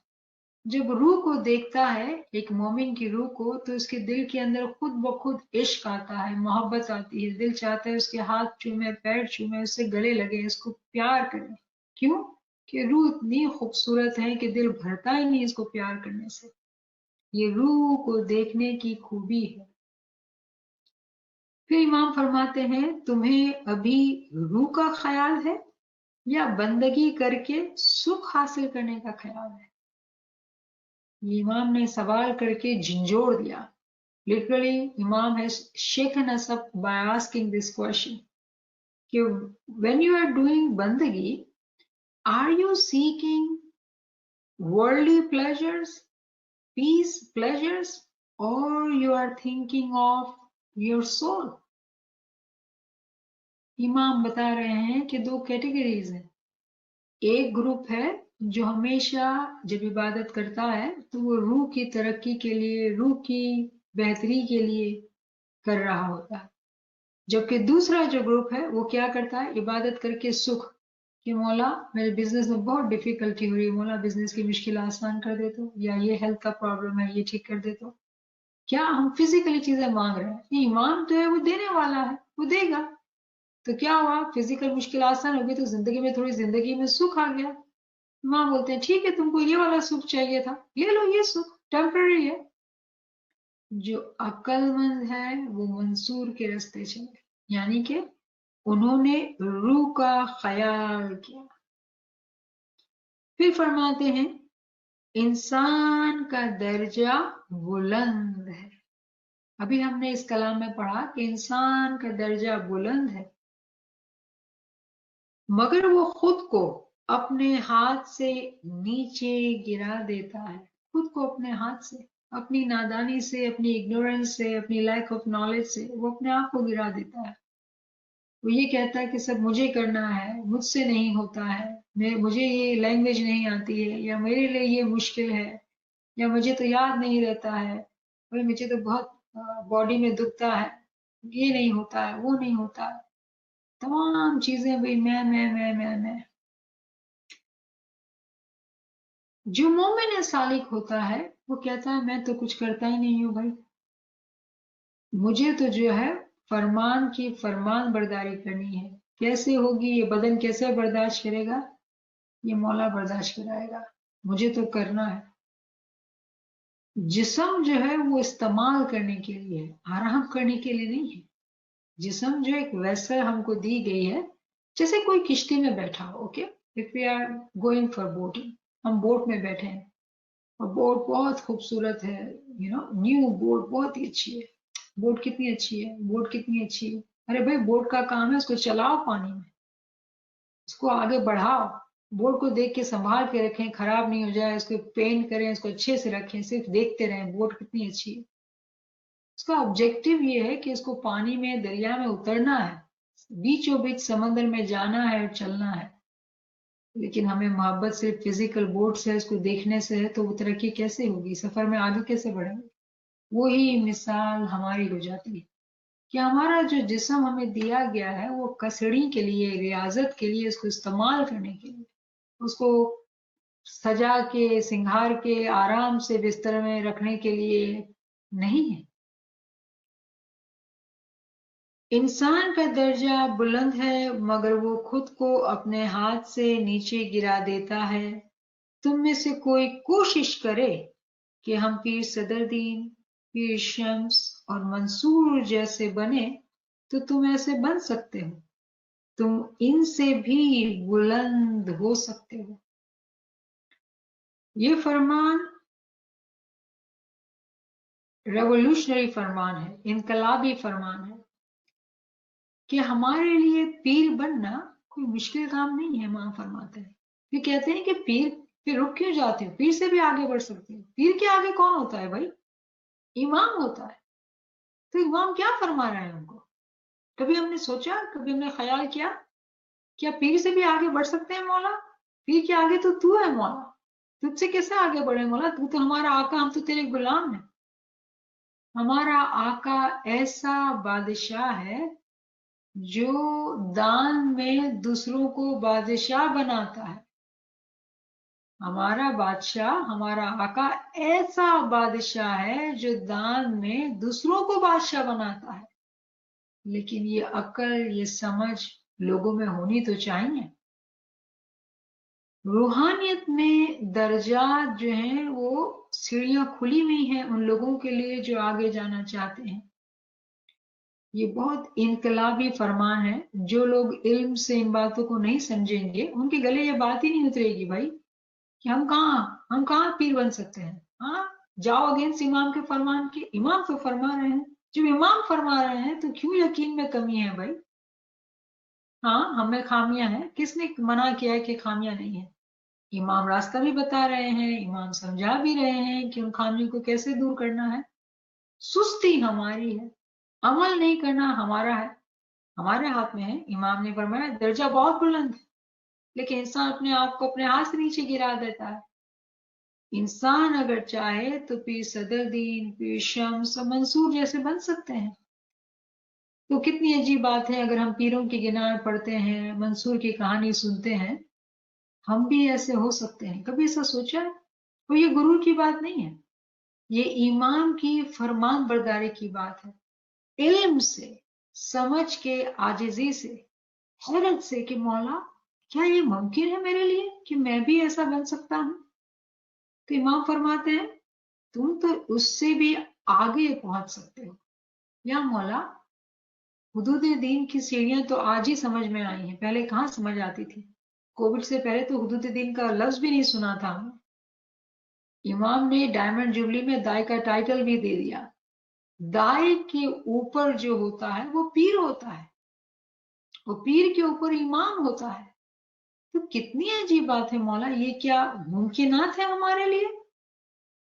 जब रूह को देखता है, एक मोमिन की रूह को, तो उसके दिल के अंदर खुद ब खुद इश्क आता है, मोहब्बत आती है। दिल चाहता है उसके हाथ चूमे, पैर चूमे, उससे गले लगे, उसको प्यार करे। क्यों? कि रूह इतनी खूबसूरत है कि दिल भरता ही नहीं इसको प्यार करने से। ये रूह को देखने की खूबी है। फिर इमाम फरमाते हैं तुम्हें अभी रूह का ख्याल है या बंदगी करके सुख हासिल करने का ख्याल है? इमाम ने सवाल करके झंझोड़ दिया। लिटरली इमाम है शेख नसब बाय आस्किंग दिस क्वेश्चन कि when you are doing बंदगी, are you seeking worldly pleasures, peace pleasures, or you are thinking of your soul? इमाम बता रहे हैं कि दो कैटेगरीज हैं। एक ग्रुप है जो हमेशा जब इबादत करता है तो वो रूह की तरक्की के लिए, रूह की बेहतरी के लिए कर रहा होता है, जबकि दूसरा जो ग्रुप है वो क्या करता है, इबादत करके सुख कि मौला मेरे बिजनेस में बहुत डिफिकल्टी हो रही है, मौला बिजनेस की मुश्किल आसान कर दे तो, या ये हेल्थ का प्रॉब्लम है ये ठीक कर दे तो। क्या हम फिजिकली चीजें मांग रहे हैं? ईमान तो है वो देने वाला है, वो देगा। तो क्या हुआ, फिजिकल मुश्किल आसान हो गई तो जिंदगी में थोड़ी जिंदगी में सुख आ गया। माँ बोलते हैं ठीक है तुमको ये वाला सुख चाहिए था, ले लो, ये सुख टेम्पररी है। जो अक्लमंद है वो मंसूर के रास्ते चले, यानी कि उन्होंने रूह का ख्याल किया। फिर फरमाते हैं इंसान का दर्जा बुलंद है। अभी हमने इस कलाम में पढ़ा कि इंसान का दर्जा बुलंद है, मगर वो खुद को अपने हाथ से नीचे गिरा देता है। खुद को अपने हाथ से, अपनी नादानी से, अपनी इग्नोरेंस से, अपनी लैक ऑफ नॉलेज से वो अपने आप को गिरा देता है। वो ये कहता है कि सब मुझे करना है, मुझसे नहीं होता है, मुझे ये लैंग्वेज नहीं आती है, या मेरे लिए ये मुश्किल है, या मुझे तो याद नहीं रहता है, और मुझे तो बहुत बॉडी में दुखता है, ये नहीं होता है, वो नहीं होता है, तमाम चीजें भाई मैं। जो मोमिन सालिक होता है वो कहता है मैं तो कुछ करता ही नहीं हूँ भाई, मुझे तो जो है फरमान की फरमान बरदारी करनी है। कैसे होगी, ये बदन कैसे बर्दाश्त करेगा, ये मौला बर्दाश्त कराएगा, मुझे तो करना है। जिस्म जो है वो इस्तेमाल करने के लिए है, आराम करने के लिए नहीं है। जिस्म जो एक वैसा हमको दी गई है, जैसे कोई किश्ती में बैठा हो। Okay, if we are going for boating, हम बोट में बैठे हैं और बोट बहुत खूबसूरत है, न्यू बोट बहुत ही अच्छी है। बोट कितनी अच्छी है, बोट कितनी अच्छी है, अरे भाई बोट का काम है उसको चलाओ पानी में, उसको आगे बढ़ाओ, बोट को देख के संभाल के रखें, खराब नहीं हो जाए, उसको पेंट करें, उसको अच्छे से रखें, सिर्फ देखते रहें बोट कितनी अच्छी है। उसका ऑब्जेक्टिव ये है कि इसको पानी में, दरिया में उतरना है, बीचों बीच समंदर में जाना है और चलना है। लेकिन हमें मोहब्बत सिर्फ फिजिकल बोट से, इसको देखने से है, तो वो तरक्की कैसे होगी, सफर में आगे कैसे बढ़ेंगे। वही मिसाल हमारी हो जाती है कि हमारा जो जिस्म हमें दिया गया है वो कसड़ी के लिए, रियाजत के लिए, इसको इस्तेमाल करने के लिए, उसको सजा के, सिंगार के, आराम से बिस्तर में रखने के लिए नहीं है। इंसान का दर्जा बुलंद है, मगर वो खुद को अपने हाथ से नीचे गिरा देता है। तुम में से कोई कोशिश करे कि हम पीर सदरदीन, पीर शम्स और मंसूर जैसे बने, तो तुम ऐसे बन सकते हो, तुम इनसे भी बुलंद हो सकते हो। ये फरमान रेवोल्यूशनरी फरमान है, इनकलाबी फरमान है कि हमारे लिए पीर बनना कोई मुश्किल काम नहीं है। मां फरमाते हैं, ये कहते हैं कि पीर फिर रुक क्यों जाते हो, पीर से भी आगे बढ़ सकते हो। पीर के आगे कौन होता है भाई, इमाम होता है। तो इमाम क्या फरमा रहे हैं उनको, कभी हमने सोचा, कभी हमने ख्याल किया क्या पीर से भी आगे बढ़ सकते हैं मौला? पीर के आगे तो तू है मौला, तुझसे कैसे आगे बढ़े मौला, तू तो हमारा आका, हम तो तेरे गुलाम हैं। हमारा आका ऐसा बादशाह है जो दान में दूसरों को बादशाह बनाता है। हमारा बादशाह, हमारा आका ऐसा बादशाह है जो दान में दूसरों को बादशाह बनाता है। लेकिन ये अक्ल, ये समझ लोगों में होनी तो चाहिए। रूहानियत में दर्जात जो हैं वो सीढ़ियां खुली हुई हैं उन लोगों के लिए जो आगे जाना चाहते हैं। ये बहुत इनकलाबी फरमान है। जो लोग इल्म से इन बातों को नहीं समझेंगे उनके गले ये बात ही नहीं उतरेगी भाई कि हम कहाँ पीर बन सकते हैं। हाँ, जाओ अगेंस्ट इमाम के फरमान के, इमाम तो फरमा रहे हैं, जब इमाम फरमा रहे हैं तो क्यों यकीन में कमी है भाई। हाँ, हमें खामियां हैं, किसने मना किया है कि खामियां नहीं है? इमाम रास्ता भी बता रहे हैं, इमाम समझा भी रहे हैं कि उन खामियों को कैसे दूर करना है। सुस्ती हमारी है, अमल नहीं करना हमारा है, हमारे हाथ में है। इमाम ने फरमाया दर्जा बहुत बुलंद है, लेकिन इंसान अपने आप को अपने हाथ से नीचे गिरा देता है। इंसान अगर चाहे तो पीर सदरुद्दीन, पीर शम्स और मंसूर जैसे बन सकते हैं। तो कितनी अजीब बात है, अगर हम पीरों की गिनार पढ़ते हैं, मंसूर की कहानी सुनते हैं, हम भी ऐसे हो सकते हैं। कभी ऐसा सोचा है? तो ये गुरूर की बात नहीं है, ये इमाम की फरमान बरदारी की बात है। इल्म से, समझ के, आजिजी से, हैरत से कि मौला क्या ये मुमकिन है मेरे लिए कि मैं भी ऐसा बन सकता हूँ? तो इमाम फरमाते हैं तुम तो उससे भी आगे पहुंच सकते हो। या मौला, हुदूद दीन की सीढ़ियां तो आज ही समझ में आई हैं, पहले कहाँ समझ आती थी? कोविड से पहले तो हुदूद दीन का लफ्ज भी नहीं सुना था हमने। इमाम ने डायमंड जुबली में दाई का टाइटल भी दे दिया। दाई के ऊपर जो होता है वो पीर होता है, वो पीर के ऊपर इमाम होता है। तो कितनी अजीब बात है मौला, ये क्या मुमकिनात है हमारे लिए?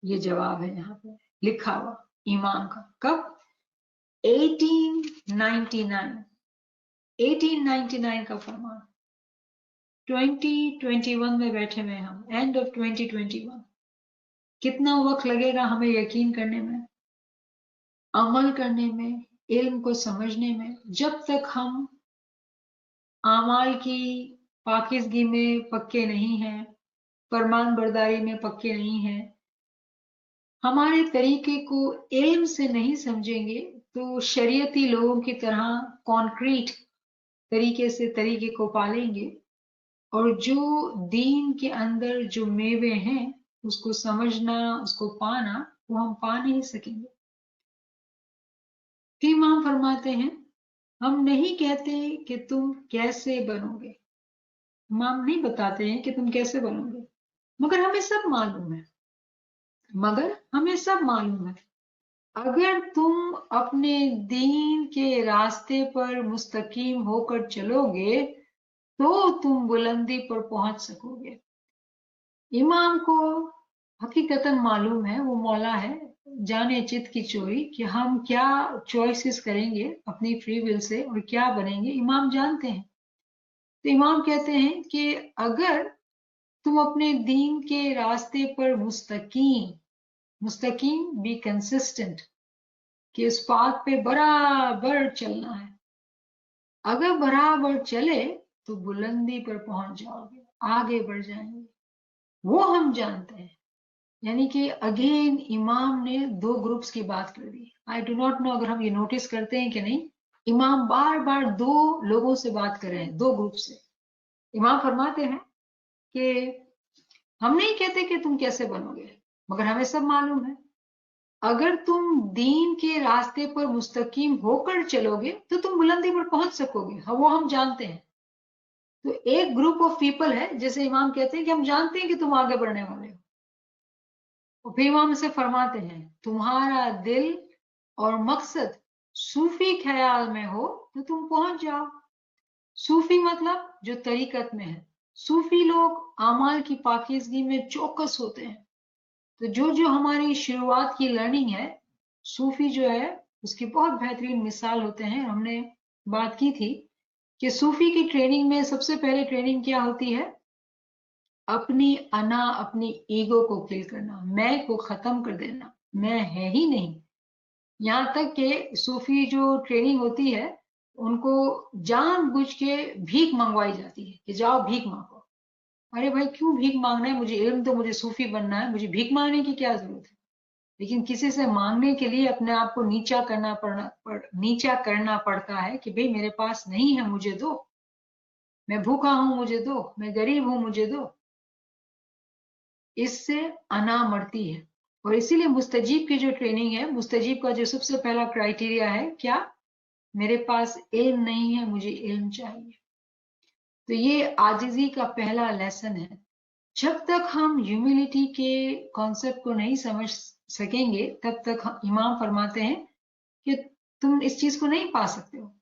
ये जवाब है यहाँ पे लिखा हुआ इमाम का। कब? 1899, 1899 का फरमान। 2021 में बैठे हुए हम, एंड ऑफ 2021। कितना वक्त लगेगा हमें यकीन करने में, अमल करने में, इल्म को समझने में? जब तक हम आमाल की पाकिजगी में पक्के नहीं हैं, फरमान बरदारी में पक्के नहीं हैं, हमारे तरीके को इल्म से नहीं समझेंगे, तो शरीयती लोगों की तरह कॉन्क्रीट तरीके से तरीके को पालेंगे, और जो दीन के अंदर जो मेवे हैं उसको समझना, उसको पाना, वो हम पा नहीं सकेंगे। फिर इमाम फरमाते हैं हम नहीं कहते कि तुम कैसे बनोगे, इमाम नहीं बताते हैं कि तुम कैसे बनोगे, मगर हमें सब मालूम है, मगर हमें सब मालूम है अगर तुम अपने दीन के रास्ते पर मुस्तकीम होकर चलोगे तो तुम बुलंदी पर पहुंच सकोगे। इमाम को हकीकतन मालूम है, वो मौला है जाने चित की चोरी, कि हम क्या चॉइसेस करेंगे अपनी फ्री विल से और क्या बनेंगे, इमाम जानते हैं। तो इमाम कहते हैं कि अगर तुम अपने दीन के रास्ते पर मुस्तकीम, मुस्तकीम बी कंसिस्टेंट, कि उस पाथ पे बराबर चलना है, अगर बराबर चले तो बुलंदी पर पहुंच जाओगे, आगे बढ़ जाएंगे, वो हम जानते हैं। यानी कि अगेन इमाम ने दो ग्रुप्स की बात कर दी। आई डू नॉट नो अगर हम ये नोटिस करते हैं कि नहीं, इमाम बार बार दो लोगों से बात कर रहे हैं, दो ग्रुप से। इमाम फरमाते हैं कि हम नहीं कहते कि तुम कैसे बनोगे, मगर हमें सब मालूम है अगर तुम दीन के रास्ते पर मुस्तकीम होकर चलोगे तो तुम बुलंदी पर पहुंच सकोगे, हाँ वो हम जानते हैं। तो एक ग्रुप ऑफ पीपल है जैसे इमाम कहते हैं कि हम जानते हैं कि तुम आगे बढ़ने वाले हो, और फिर इमाम से फरमाते हैं तुम्हारा दिल और मकसद सूफी ख्याल में हो तो तुम पहुंच जाओ। सूफी मतलब जो तरीकत में है, सूफी लोग आमाल की पाकीज़गी में चौकस होते हैं। तो जो जो हमारी शुरुआत की लर्निंग है, सूफी जो है उसकी बहुत बेहतरीन मिसाल होते हैं। हमने बात की थी कि सूफी की ट्रेनिंग में सबसे पहले ट्रेनिंग क्या होती है? अपनी अना, अपनी ईगो को किल करना, मैं को खत्म कर देना, मैं है ही नहीं। यहाँ तक कि सूफी जो ट्रेनिंग होती है उनको जानबूझ के भीख मंगवाई जाती है कि जाओ भीख मांगो। अरे भाई क्यों भीख मांगना है? मुझे इल्म, तो मुझे सूफी बनना है, मुझे भीख मांगने की क्या जरूरत है? लेकिन किसी से मांगने के लिए अपने आप को नीचा करना पड़ता है कि भाई मेरे पास नहीं है, मुझे दो, मैं भूखा हूं मुझे दो, मैं गरीब हूं मुझे दो। इससे अना मरती है। और इसीलिए मुस्तजीब की जो ट्रेनिंग है, मुस्तजीब का जो सबसे पहला क्राइटेरिया है क्या? मेरे पास इल्म नहीं है, मुझे इल्म चाहिए। तो ये आजिजी का पहला लेसन है। जब तक हम ह्यूमिलिटी के कॉन्सेप्ट को नहीं समझ सकेंगे तब तक इमाम फरमाते हैं कि तुम इस चीज को नहीं पा सकते हो।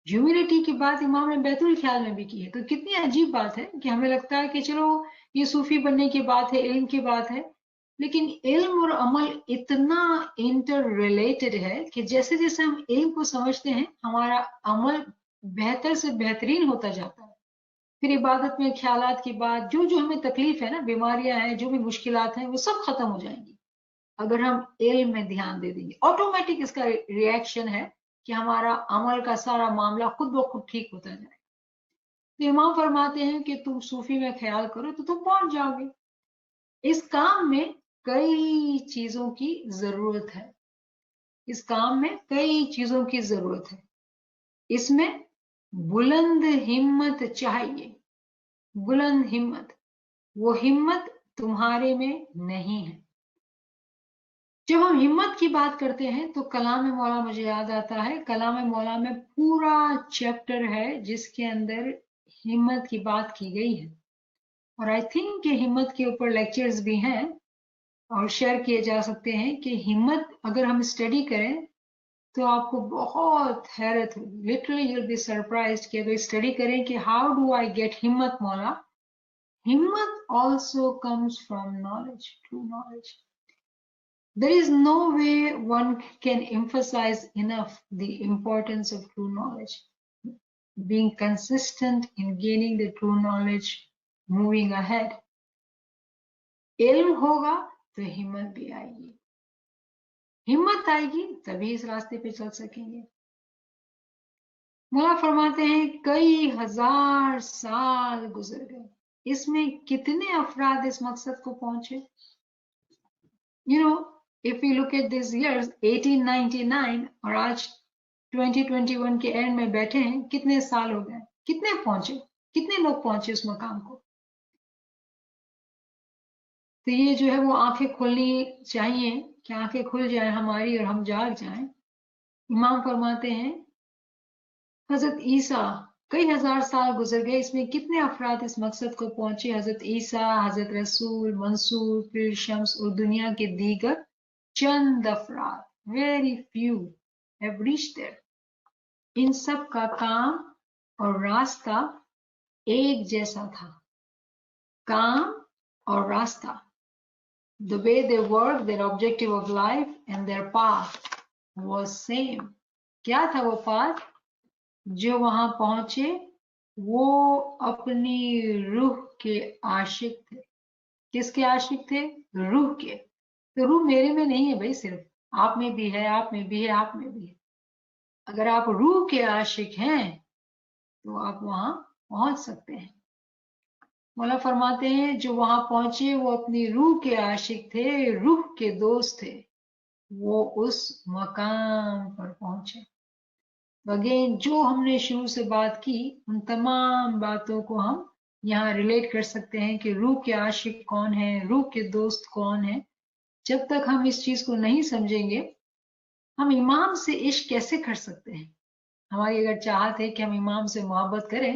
ह्यूमिलिटी की बात इमाम ने बैतुल ख्याल में भी की है। तो कितनी अजीब बात है कि हमें लगता है कि चलो ये सूफी बनने की बात है, इल्म की बात है, लेकिन इल्म और अमल इतना इंटर रिलेटेड है कि जैसे जैसे हम इल्म को समझते हैं हमारा अमल बेहतर से बेहतरीन होता जाता है। फिर इबादत में ख्यालात की बात, जो जो हमें तकलीफ है ना, बीमारियां हैं, जो भी मुश्किलात हैं, वो सब खत्म हो जाएंगी अगर हम इल्म में ध्यान दे देंगे। ऑटोमेटिक इसका रिएक्शन है कि हमारा अमल का सारा मामला खुद ब खुद ठीक होता जाए। तो इमाम फरमाते हैं कि तुम सूफी में ख्याल करो तो तुम पहुंच जाओगे। इस काम में कई चीजों की जरूरत है, इस काम में कई चीजों की जरूरत है। इसमें बुलंद हिम्मत चाहिए, बुलंद हिम्मत। वो हिम्मत तुम्हारे में नहीं है। जब हम हिम्मत की बात करते हैं तो कलाम मौला मुझे याद आता है। कलाम मौला में पूरा चैप्टर है जिसके अंदर हिम्मत की बात की गई है, और आई थिंक कि हिम्मत के ऊपर लेक्चर्स भी हैं और शेयर किए जा सकते हैं कि हिम्मत अगर हम स्टडी करें तो आपको बहुत हैरत होगी, literally you will be surprised कि अगर स्टडी करें कि हाउ डू आई गेट हिम्मत मौला। हिम्मत also comes from knowledge, true knowledge. There is no way one can emphasize enough the importance of true knowledge. Being consistent in gaining the true knowledge, moving ahead. इल्म होगा तो हिम्मत भी आएगी, हिम्मत आएगी तभी इस रास्ते पे चल सकेंगे। मौला फरमाते हैं कई हजार साल गुजर गए, इसमें कितने अफराद इस मकसद को पहुंचे। You know, if we look at this years 1899 और आज 2021 के एंड में बैठे हैं, कितने साल हो गए, कितने पहुंचे, कितने लोग पहुंचे उस मकाम को। तो ये जो है वो आंखें खुलनी चाहिए कि आंखें खुल जाए हमारी और हम जाग जाएं। इमाम फरमाते हैं हजरत ईसा, कई हजार साल गुजर गए, इसमें कितने अफराद इस मकसद को पहुंचे। हजरत ईसा, हजरत रसूल, मंसूर, पीर शम्स और दुनिया के दीगर चंद अफराद, very few have reached there. इन सब का काम और रास्ता एक जैसा था, काम और रास्ता। The way they work, their objective of life and their path was same. क्या था वो path? जो वहां पहुंचे वो अपनी रूह के आशिक थे। किसके आशिक थे? रूह के। तो रूह मेरे में नहीं है भाई, सिर्फ आप में भी है, आप में भी है, आप में भी है। अगर आप रूह के आशिक हैं तो आप वहां पहुंच सकते हैं। मौला फरमाते हैं जो वहां पहुंचे वो अपनी रूह के आशिक थे, रूह के दोस्त थे, वो उस मकाम पर पहुंचे। अगेन जो हमने शुरू से बात की उन तमाम बातों को हम यहाँ रिलेट कर सकते हैं कि रूह के आशिक कौन है, रूह के दोस्त कौन है। जब तक हम इस चीज को नहीं समझेंगे हम इमाम से इश्क कैसे कर सकते हैं। हमारी अगर चाहत है कि हम इमाम से मोहब्बत करें,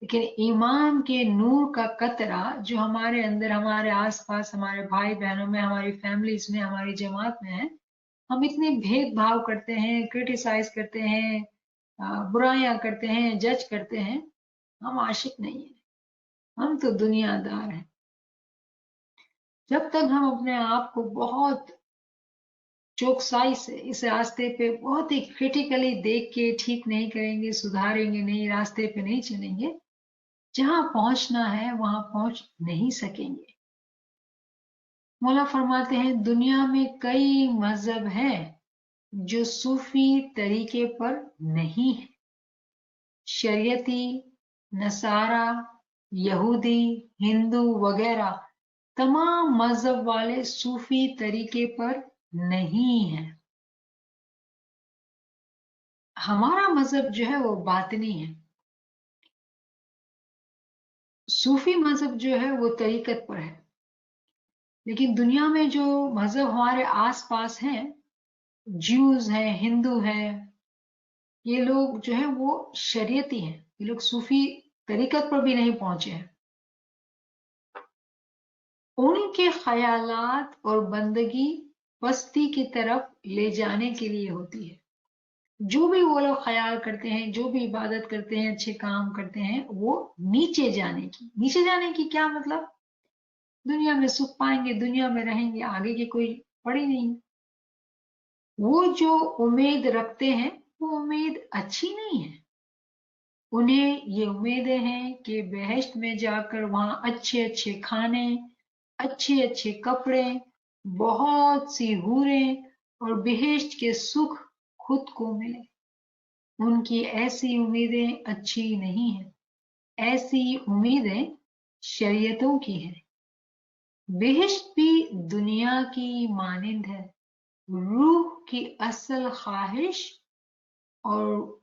लेकिन इमाम के नूर का कतरा जो हमारे अंदर, हमारे आसपास, हमारे भाई बहनों में, हमारी फैमिलीज में, हमारी जमात में है, हम इतने भेदभाव करते हैं, क्रिटिसाइज करते हैं, बुराइयां करते हैं, जज करते हैं। हम आशिक नहीं है, हम तो दुनियादार हैं। जब तक हम अपने आप को बहुत चौकसाई से इस रास्ते पे बहुत ही क्रिटिकली देख के ठीक नहीं करेंगे, सुधारेंगे नहीं, रास्ते पे नहीं चलेंगे, जहां पहुंचना है वहां पहुंच नहीं सकेंगे। मौला फरमाते हैं दुनिया में कई मजहब हैं जो सूफी तरीके पर नहीं है। शरीयती, नसारा, यहूदी, हिंदू वगैरह तमाम मजहब वाले सूफी तरीके पर नहीं है। हमारा मजहब जो है वो बातिनी है। सूफी मजहब जो है वो तरीकत पर है। लेकिन दुनिया में जो मजहब हमारे आसपास हैं, ज्यूज हैं, हिंदू हैं, ये लोग जो है वो शरीयती हैं, ये लोग सूफी तरीकत पर भी नहीं पहुंचे हैं। उनके ख्यालात और बंदगी पस्ती की तरफ ले जाने के लिए होती है। जो भी वो लोग ख्याल करते हैं, जो भी इबादत करते हैं, अच्छे काम करते हैं, वो नीचे जाने की। नीचे जाने की क्या मतलब? दुनिया में सुख पाएंगे, दुनिया में रहेंगे, आगे की कोई पड़ी नहीं। वो जो उम्मीद रखते हैं वो उम्मीद अच्छी नहीं है। उन्हें ये उम्मीदें हैं कि बेहेश्त में जाकर वहां अच्छे अच्छे खाने, अच्छे अच्छे कपड़े, बहुत सी हूरें और बेहेश्त के सुख खुद को मिले। उनकी ऐसी उम्मीदें अच्छी नहीं हैं। ऐसी उम्मीदें शरीयतों की हैं। बेहेश्त भी दुनिया की मानिंद है। रूह की असल ख्वाहिश और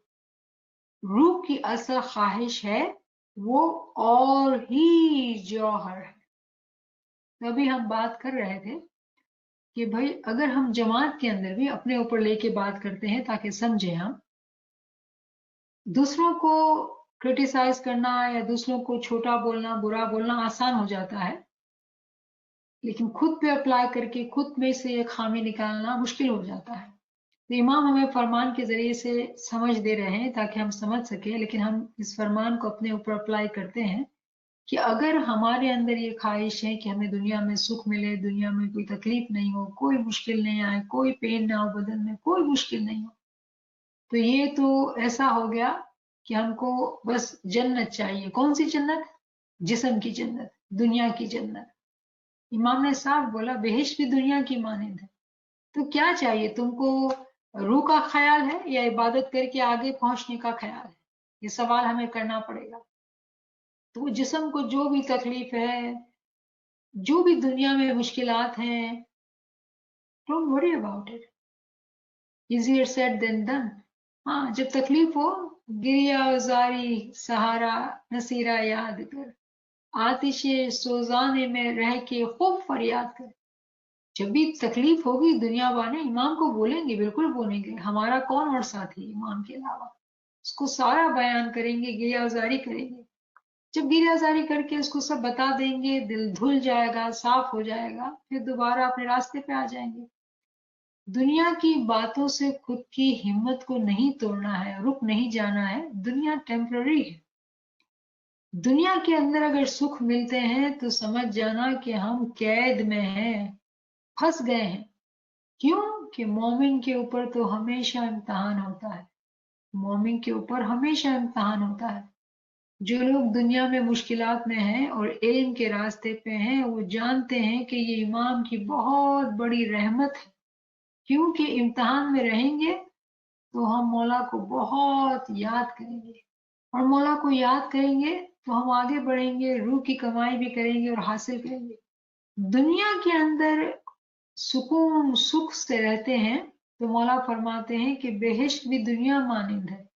रूह की असल ख्वाहिश है वो और ही जौहर है। तभी हम बात कर रहे थे कि भाई अगर हम जमात के अंदर भी अपने ऊपर लेके बात करते हैं ताकि समझे हम, दूसरों को क्रिटिसाइज करना या दूसरों को छोटा बोलना, बुरा बोलना आसान हो जाता है, लेकिन खुद पे अप्लाई करके खुद में से ये खामी निकालना मुश्किल हो जाता है। तो इमाम हमें फरमान के जरिए से समझ दे रहे हैं ताकि हम समझ सके, लेकिन हम इस फरमान को अपने ऊपर अप्लाई करते हैं कि अगर हमारे अंदर ये ख्वाहिश है कि हमें दुनिया में सुख मिले, दुनिया में कोई तकलीफ नहीं हो, कोई मुश्किल नहीं आए, कोई पेन ना हो, बदन में कोई मुश्किल नहीं हो, तो ये तो ऐसा हो गया कि हमको बस जन्नत चाहिए। कौन सी जन्नत? जिस्म की जन्नत, दुनिया की जन्नत। इमाम ने साफ बोला बेहिश भी दुनिया की मानिंद है। तो क्या चाहिए तुमको? रूह का ख्याल है या इबादत करके आगे पहुंचने का ख्याल है? ये सवाल हमें करना पड़ेगा। तो जिस्म को जो भी तकलीफ है, जो भी दुनिया में मुश्किलात हैं, don't worry about it, easier said than done. हाँ, जब तकलीफ हो, गिरिया जारी सहारा नसीरा याद कर, आतिशे सोजाने में रह के खूब फरियाद कर। जब भी तकलीफ होगी दुनिया वाले इमाम को बोलेंगे, बिल्कुल बोलेंगे। हमारा कौन और साथी इमाम के अलावा? उसको सारा बयान करेंगे, गिरियाजारी करेंगे। जब गिरियाजारी करके उसको सब बता देंगे, दिल धुल जाएगा, साफ हो जाएगा, फिर दोबारा अपने रास्ते पे आ जाएंगे। दुनिया की बातों से खुद की हिम्मत को नहीं तोड़ना है, रुक नहीं जाना है। दुनिया टेम्पररी है। दुनिया के अंदर अगर सुख मिलते हैं तो समझ जाना कि हम कैद में हैं, फंस गए हैं। क्यों? कि मोमिन के ऊपर तो हमेशा इम्तिहान होता है। मोमिन के ऊपर हमेशा इम्तिहान होता है। जो लोग दुनिया में मुश्किलात में हैं और इल्म के रास्ते पे हैं, वो जानते हैं कि ये इमाम की बहुत बड़ी रहमत है। क्योंकि इम्तिहान में रहेंगे तो हम मौला को बहुत याद करेंगे, और मौला को याद करेंगे तो हम आगे बढ़ेंगे, रूह की कमाई भी करेंगे और हासिल करेंगे। दुनिया के अंदर सुकून सुख से रहते हैं तो मौला फरमाते हैं कि बेहिश्त भी दुनिया मानिंद है।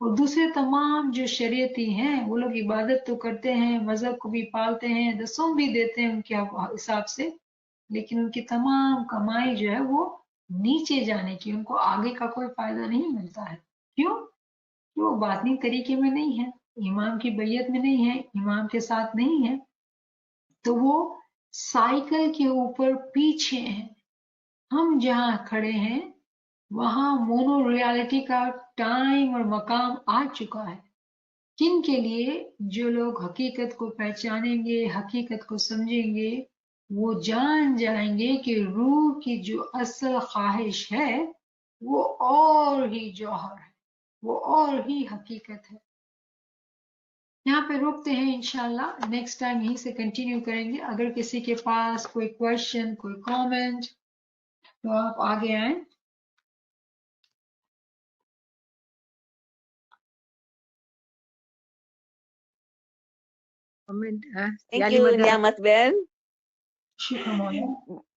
और दूसरे तमाम जो शरीयती हैं वो लोग इबादत तो करते हैं, मजहब को भी पालते हैं, दसों भी देते हैं उनके हिसाब से, लेकिन उनकी तमाम कमाई जो है वो नीचे जाने की, उनको आगे का कोई फायदा नहीं मिलता है। क्यों? कि वो बातनी तरीके में नहीं है, इमाम की बैयत में नहीं है, इमाम के साथ नहीं है, तो वो साइकिल के ऊपर पीछे हैं। हम जहाँ खड़े हैं वहां मोनो रियलिटी का टाइम और मकाम आ चुका है। किन के लिए? जो लोग हकीकत को पहचानेंगे, हकीकत को समझेंगे, वो जान जाएंगे कि रूह की जो असल ख्वाहिश है वो और ही जौहर है, वो और ही हकीकत है। यहाँ पे रुकते हैं, इंशाल्लाह नेक्स्ट टाइम यहीं से कंटिन्यू करेंगे। अगर किसी के पास कोई क्वेश्चन, कोई कमेंट, तो आप आगे आए। થેન્ક યુ નિયામતબેન. शुक्र मौला।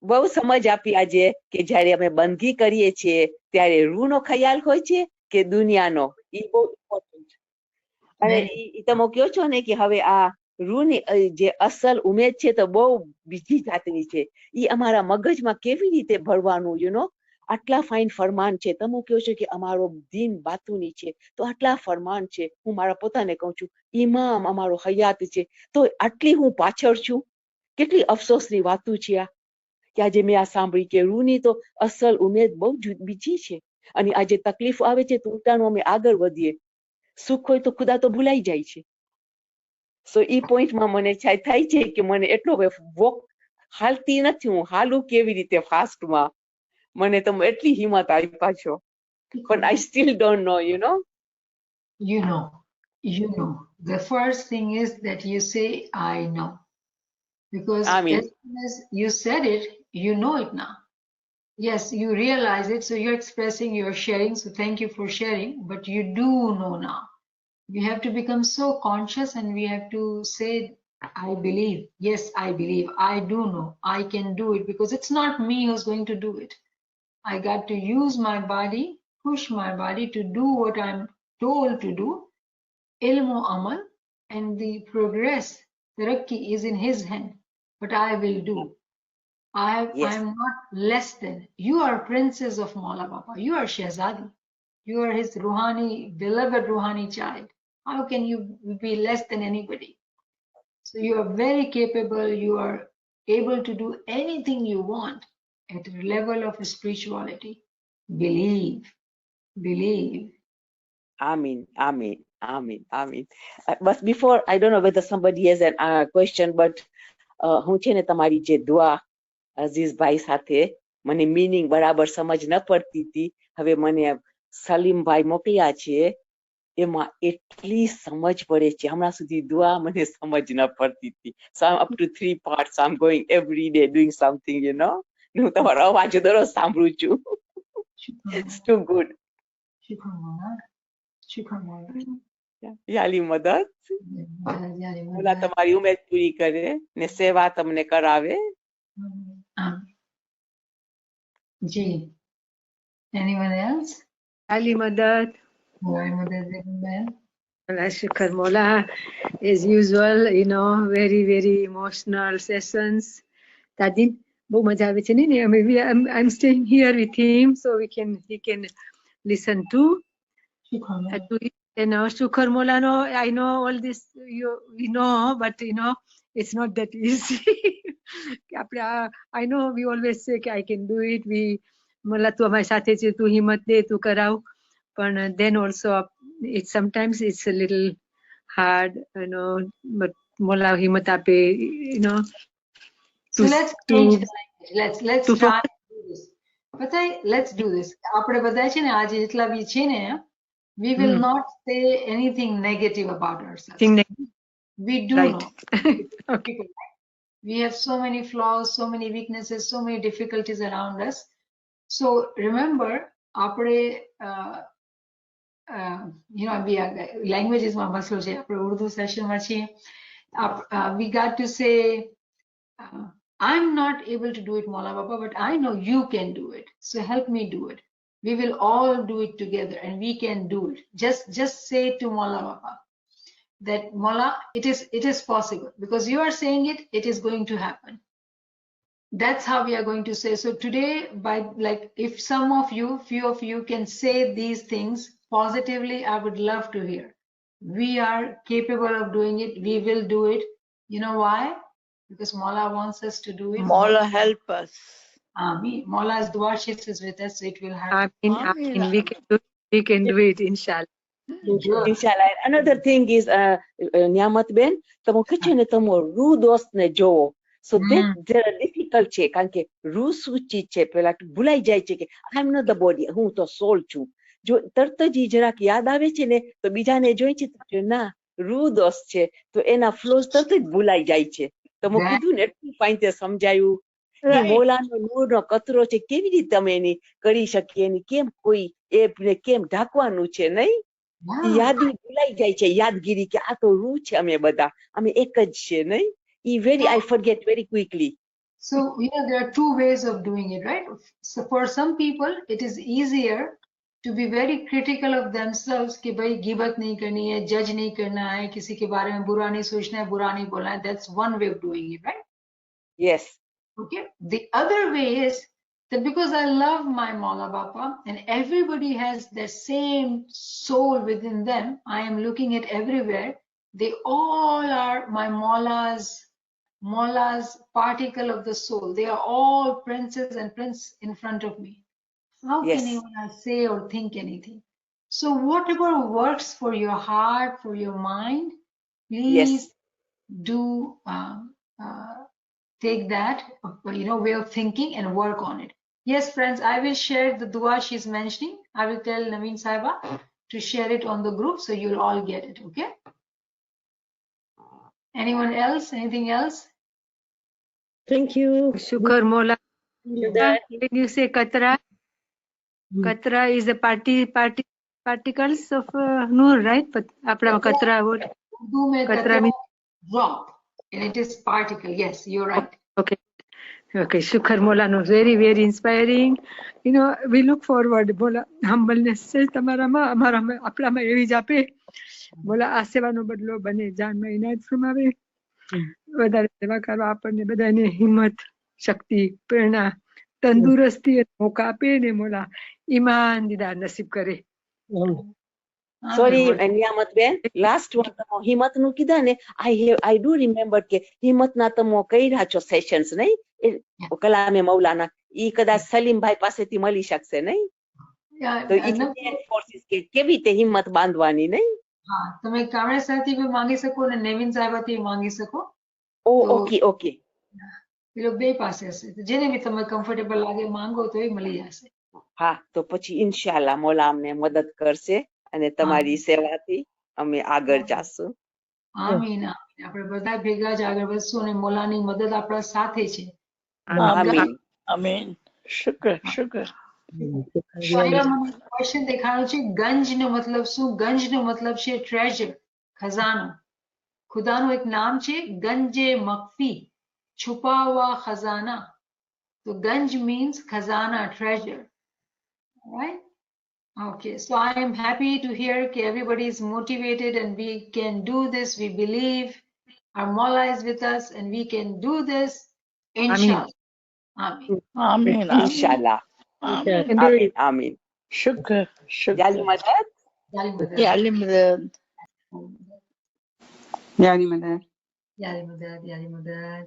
બહુ સમજ આપી આજે કે જ્યારે અમે બંદગી કરીએ છીએ ત્યારે રૂહનો ખ્યાલ હોય છે કે દુનિયાનો, એ બહુ ઇમ્પોર્ટન્ટ છે. અને ઈ તમે કહો છો ને કે હવે આ રૂહની જે અસલ ઉમેદ છે તો બહુ બીજી જાતની છે. ઈ અમારા મગજમાં કેવી રીતે ભરવાનું, આટલા ફાઇન ફરમાન છે. તમે કહો છો કે અમારો દીન બાતુની છે, તો આટલા ફરમાન છે. હું મારા પોતાને કહું છું ઇમામ અમારો હયાત છે, તો આટલી હું પાછળ છું. કેટલી અફસોસની વાતો છે આ, કે આજે મેં આ સાંભળી કે રૂહની તો અસલ ઉમેદ બહુ બીજી છે. અને આ જે તકલીફો આવે છે તો ઉલટાનું અમે આગળ વધીએ. સુખ હોય તો ખુદા તો ભૂલાઈ જાય છે. સો ઈ પોઈન્ટમાં મને થાય છે કે મને એટલો વોક હાલતી નથી, હું હાલું કેવી રીતે ફાસ્ટમાં, મને તમે એટલી હિંમત આપ્યા છો. પણ I still don't know, you know. You know. The first thing is that you say, I know. Because I mean, as soon as you said it, you know it now. Yes, you realize it, so you're expressing, you're sharing, so thank you for sharing, but you do know now. We have to become so conscious and we have to say, I believe, yes, I believe, I do know, I can do it, because it's not me who's going to do it. I got to use my body, push my body to do what I'm told to do. Ilmu amal, and the progress, tarakki, is in his hand, but I will do. yes, I'm not less than. You are princess of Maula Baba. You are Shehzadi. You are his Ruhani, beloved Ruhani child. How can you be less than anybody? So you are very capable. You are able to do anything you want at a level of spirituality. Believe, believe. Amen, amen, amen, amen. But before, I don't know whether somebody has a question, but હું છે ને તમારી જે દુઆ અઝીઝભાઈ સાથે મને meaning બરાબર સમજ ન પડતી હતી, હવે મને સલીમભાઈ મોકલ્યા છે, એમાં એટલી સમજ પડે છે. હમણાં સુધી દુઆ મને સમજ ન પડતી હતી. So I'm up to 3 parts. I'm going every day doing something, you know. હું તમારો અવાજ દરરોજ સાંભળું છું. It's too good. યાલી મદદ મોલા તમારી ઉમેદ પૂરી કરે ને સેવા તમને કરાવે. Ji. Anyone else? Ali Madad. Allah Shukr Mola, as usual, you know, very, very emotional sessions. Tadin, bo maja આવે છે ને, maybe I'm staying here with him so he can listen to. You know, Shukr Mola, no, I know all this, we know, but you know, it's not that easy. I know we always say I can do it. Mola, tu amari સાથે છે, tu હિંમત દે, tu કરાવ. But then also, sometimes it's a little hard, you know, but Mola હિંમત આપે, you know. So let's change the language. Let's try to do this. But let's do this. આપણે બધા છે ને આજે જેટલા બી છે ને, we will not say anything negative about ourselves. We do right. know. Okay. We have so many flaws, so many weaknesses, so many difficulties around us. So remember, આપણે you know, languages માં મસલો છે, આપણે ઉર્દુ સેશનમાં છીએ. We got to say, I'm not able to do it, Maula Baba, but I know you can do it. So help me do it. We will all do it together and we can do it. Just say to Maula Baba that, Maula, it is possible, because you are saying it, it is going to happen. That's how we are going to say. So today, by like, if few of you can say these things positively, I would love to hear. We are capable of doing it. We will do it. You know why? Because Maula wants us to do it. Maula help us. Amin. Maula's dua is with us, so it will happen. Amin. We can do it, inshallah. Inshallah. Another thing is, Nyamat Ben, તમો Kutch ને તમો રૂ દોસ્ત ને જોવો. So that જરા difficult છે, કારણ કે રૂ શું ચીજ છે, પેલા ભૂલાઈ જાય છે કે I'm not the body, હું તો soul છું. જો તરત જ જરાક યાદ આવે છે ને, તો બીજાને જોઈ છે તો ના, રૂ દોસ્ત છે, તો એના ફ્લોઝ તરત જ ભૂલાઈ જાય છે. તમે કીધું ને એટલું પાઇતે સમજાયું. એ મોલાનો નૂરનો કતરો છે, કેવી રીતે અમે એની કરી શકીએ, એની કેમ કોઈ એપને કેમ ઢાંકવાનું છે, નહીં? યાદી ભૂલાઈ જાય છે, યાદગીરી કે આ તો રૂ છે, અમે બધા અમે એક જ છે, નહીં? I forget very quickly. So, you know, there are two ways of doing it, right? So for some people, it is easier to be very critical of themselves कि भाई गिबत नहीं करनी है, जज नहीं करना है, किसी के बारे में बुरा नहीं सोचना है, बुरा नहीं बोलना है. That's one way of doing it, right? Yes. Okay. The other way is that because I love my Maula Baba and everybody has the same soul within them, I am looking at everywhere. They all are my Maula's particle of the soul. They are all princes and prince in front of me. How Yes. can anyone say or think anything? So whatever works for your heart, for your mind, please Yes. do take that way of thinking and work on it. Yes, friends, I will share the dua she's mentioning. I will tell Naveen Saiba to share it on the group so you'll all get it. Okay? Anyone else? Anything else? Thank you. Shukar Mola. That. When you say Katra, Katra is the particles of Noor, right? But apna Katra, what? Urdu mein Katra katra means drop, and it is particle. Yes, you're right. okay. Okay, Shukar Mola, no, very, very inspiring. You know, we look forward. Bola, humbleness से તમારામાં અમારામાં આપણામાં એવી જ આપે. બોલા આ સેવાનો બદલો બને જાનમાં ઇનાયત ફરમાવે. વધારે સેવા કરવા આપણને બધાને હિંમત, શક્તિ, પ્રેરણા, તંદુરસ્તી અને મોકા આપે ને મોલા ઈમાન દીદાર નસીબ કરે. Sorry, નિયામત બેન, લાસ્ટ વન તમો હિંમત નું કીધા ને, I do remember કે હિંમત ના તમો કર્યા છો સેશન્સ નહીં કલામે મૌલાના ઈ કદાચ સલીમભાઈ પાસેથી મળી શકશે નહીં તો ઈ ફોર્સિસ કે કેવી રીતે હિંમત બાંધવાની નહીં. હા, તમે કામળે સરથી બી માંગી શકો ને નવીન સાહેબાથી માંગી શકો. ઓ ઓકે ઓકે. એ લોકો બે પાસે હશે, જેને બી તમે કમ્ફર્ટેબલ લાગે માંગો તો એ મળી જશે. હા, તો પછી ઇન્શાલ્લાહ મોલા અમને મદદ કરશે અને તમારી સેવાથી અમે આગળ જાશું. આમીન, આમીન. આપણે બધા ભેગા જ આગળ વધશું અને મોલાની મદદ આપણા સાથે છે. આમીન. Amen. Shukr, shukr. ક્વેશ્ચન દેખાડો છે ગંજ નો મતલબ શું? ગંજ નો મતલબ છે ટ્રેઝર, ખજાનો. ખુદાનું એક નામ છે ગંજે મખફી, છુપા હુઆ ખજાના. તો ગંજ means Khajana, treasure. Right? Okay, so I am happy to hear that everybody is motivated and we can do this. We believe our Mawla is with us and we can do this. Inshallah. Amin. Amen. ઇન્શાલ્લાહ. Amen. આમીન આમીન. Shukr, shukr. યાલી મદદ. Yali madad. Ya'lim madad. Yali madad. Yali madad.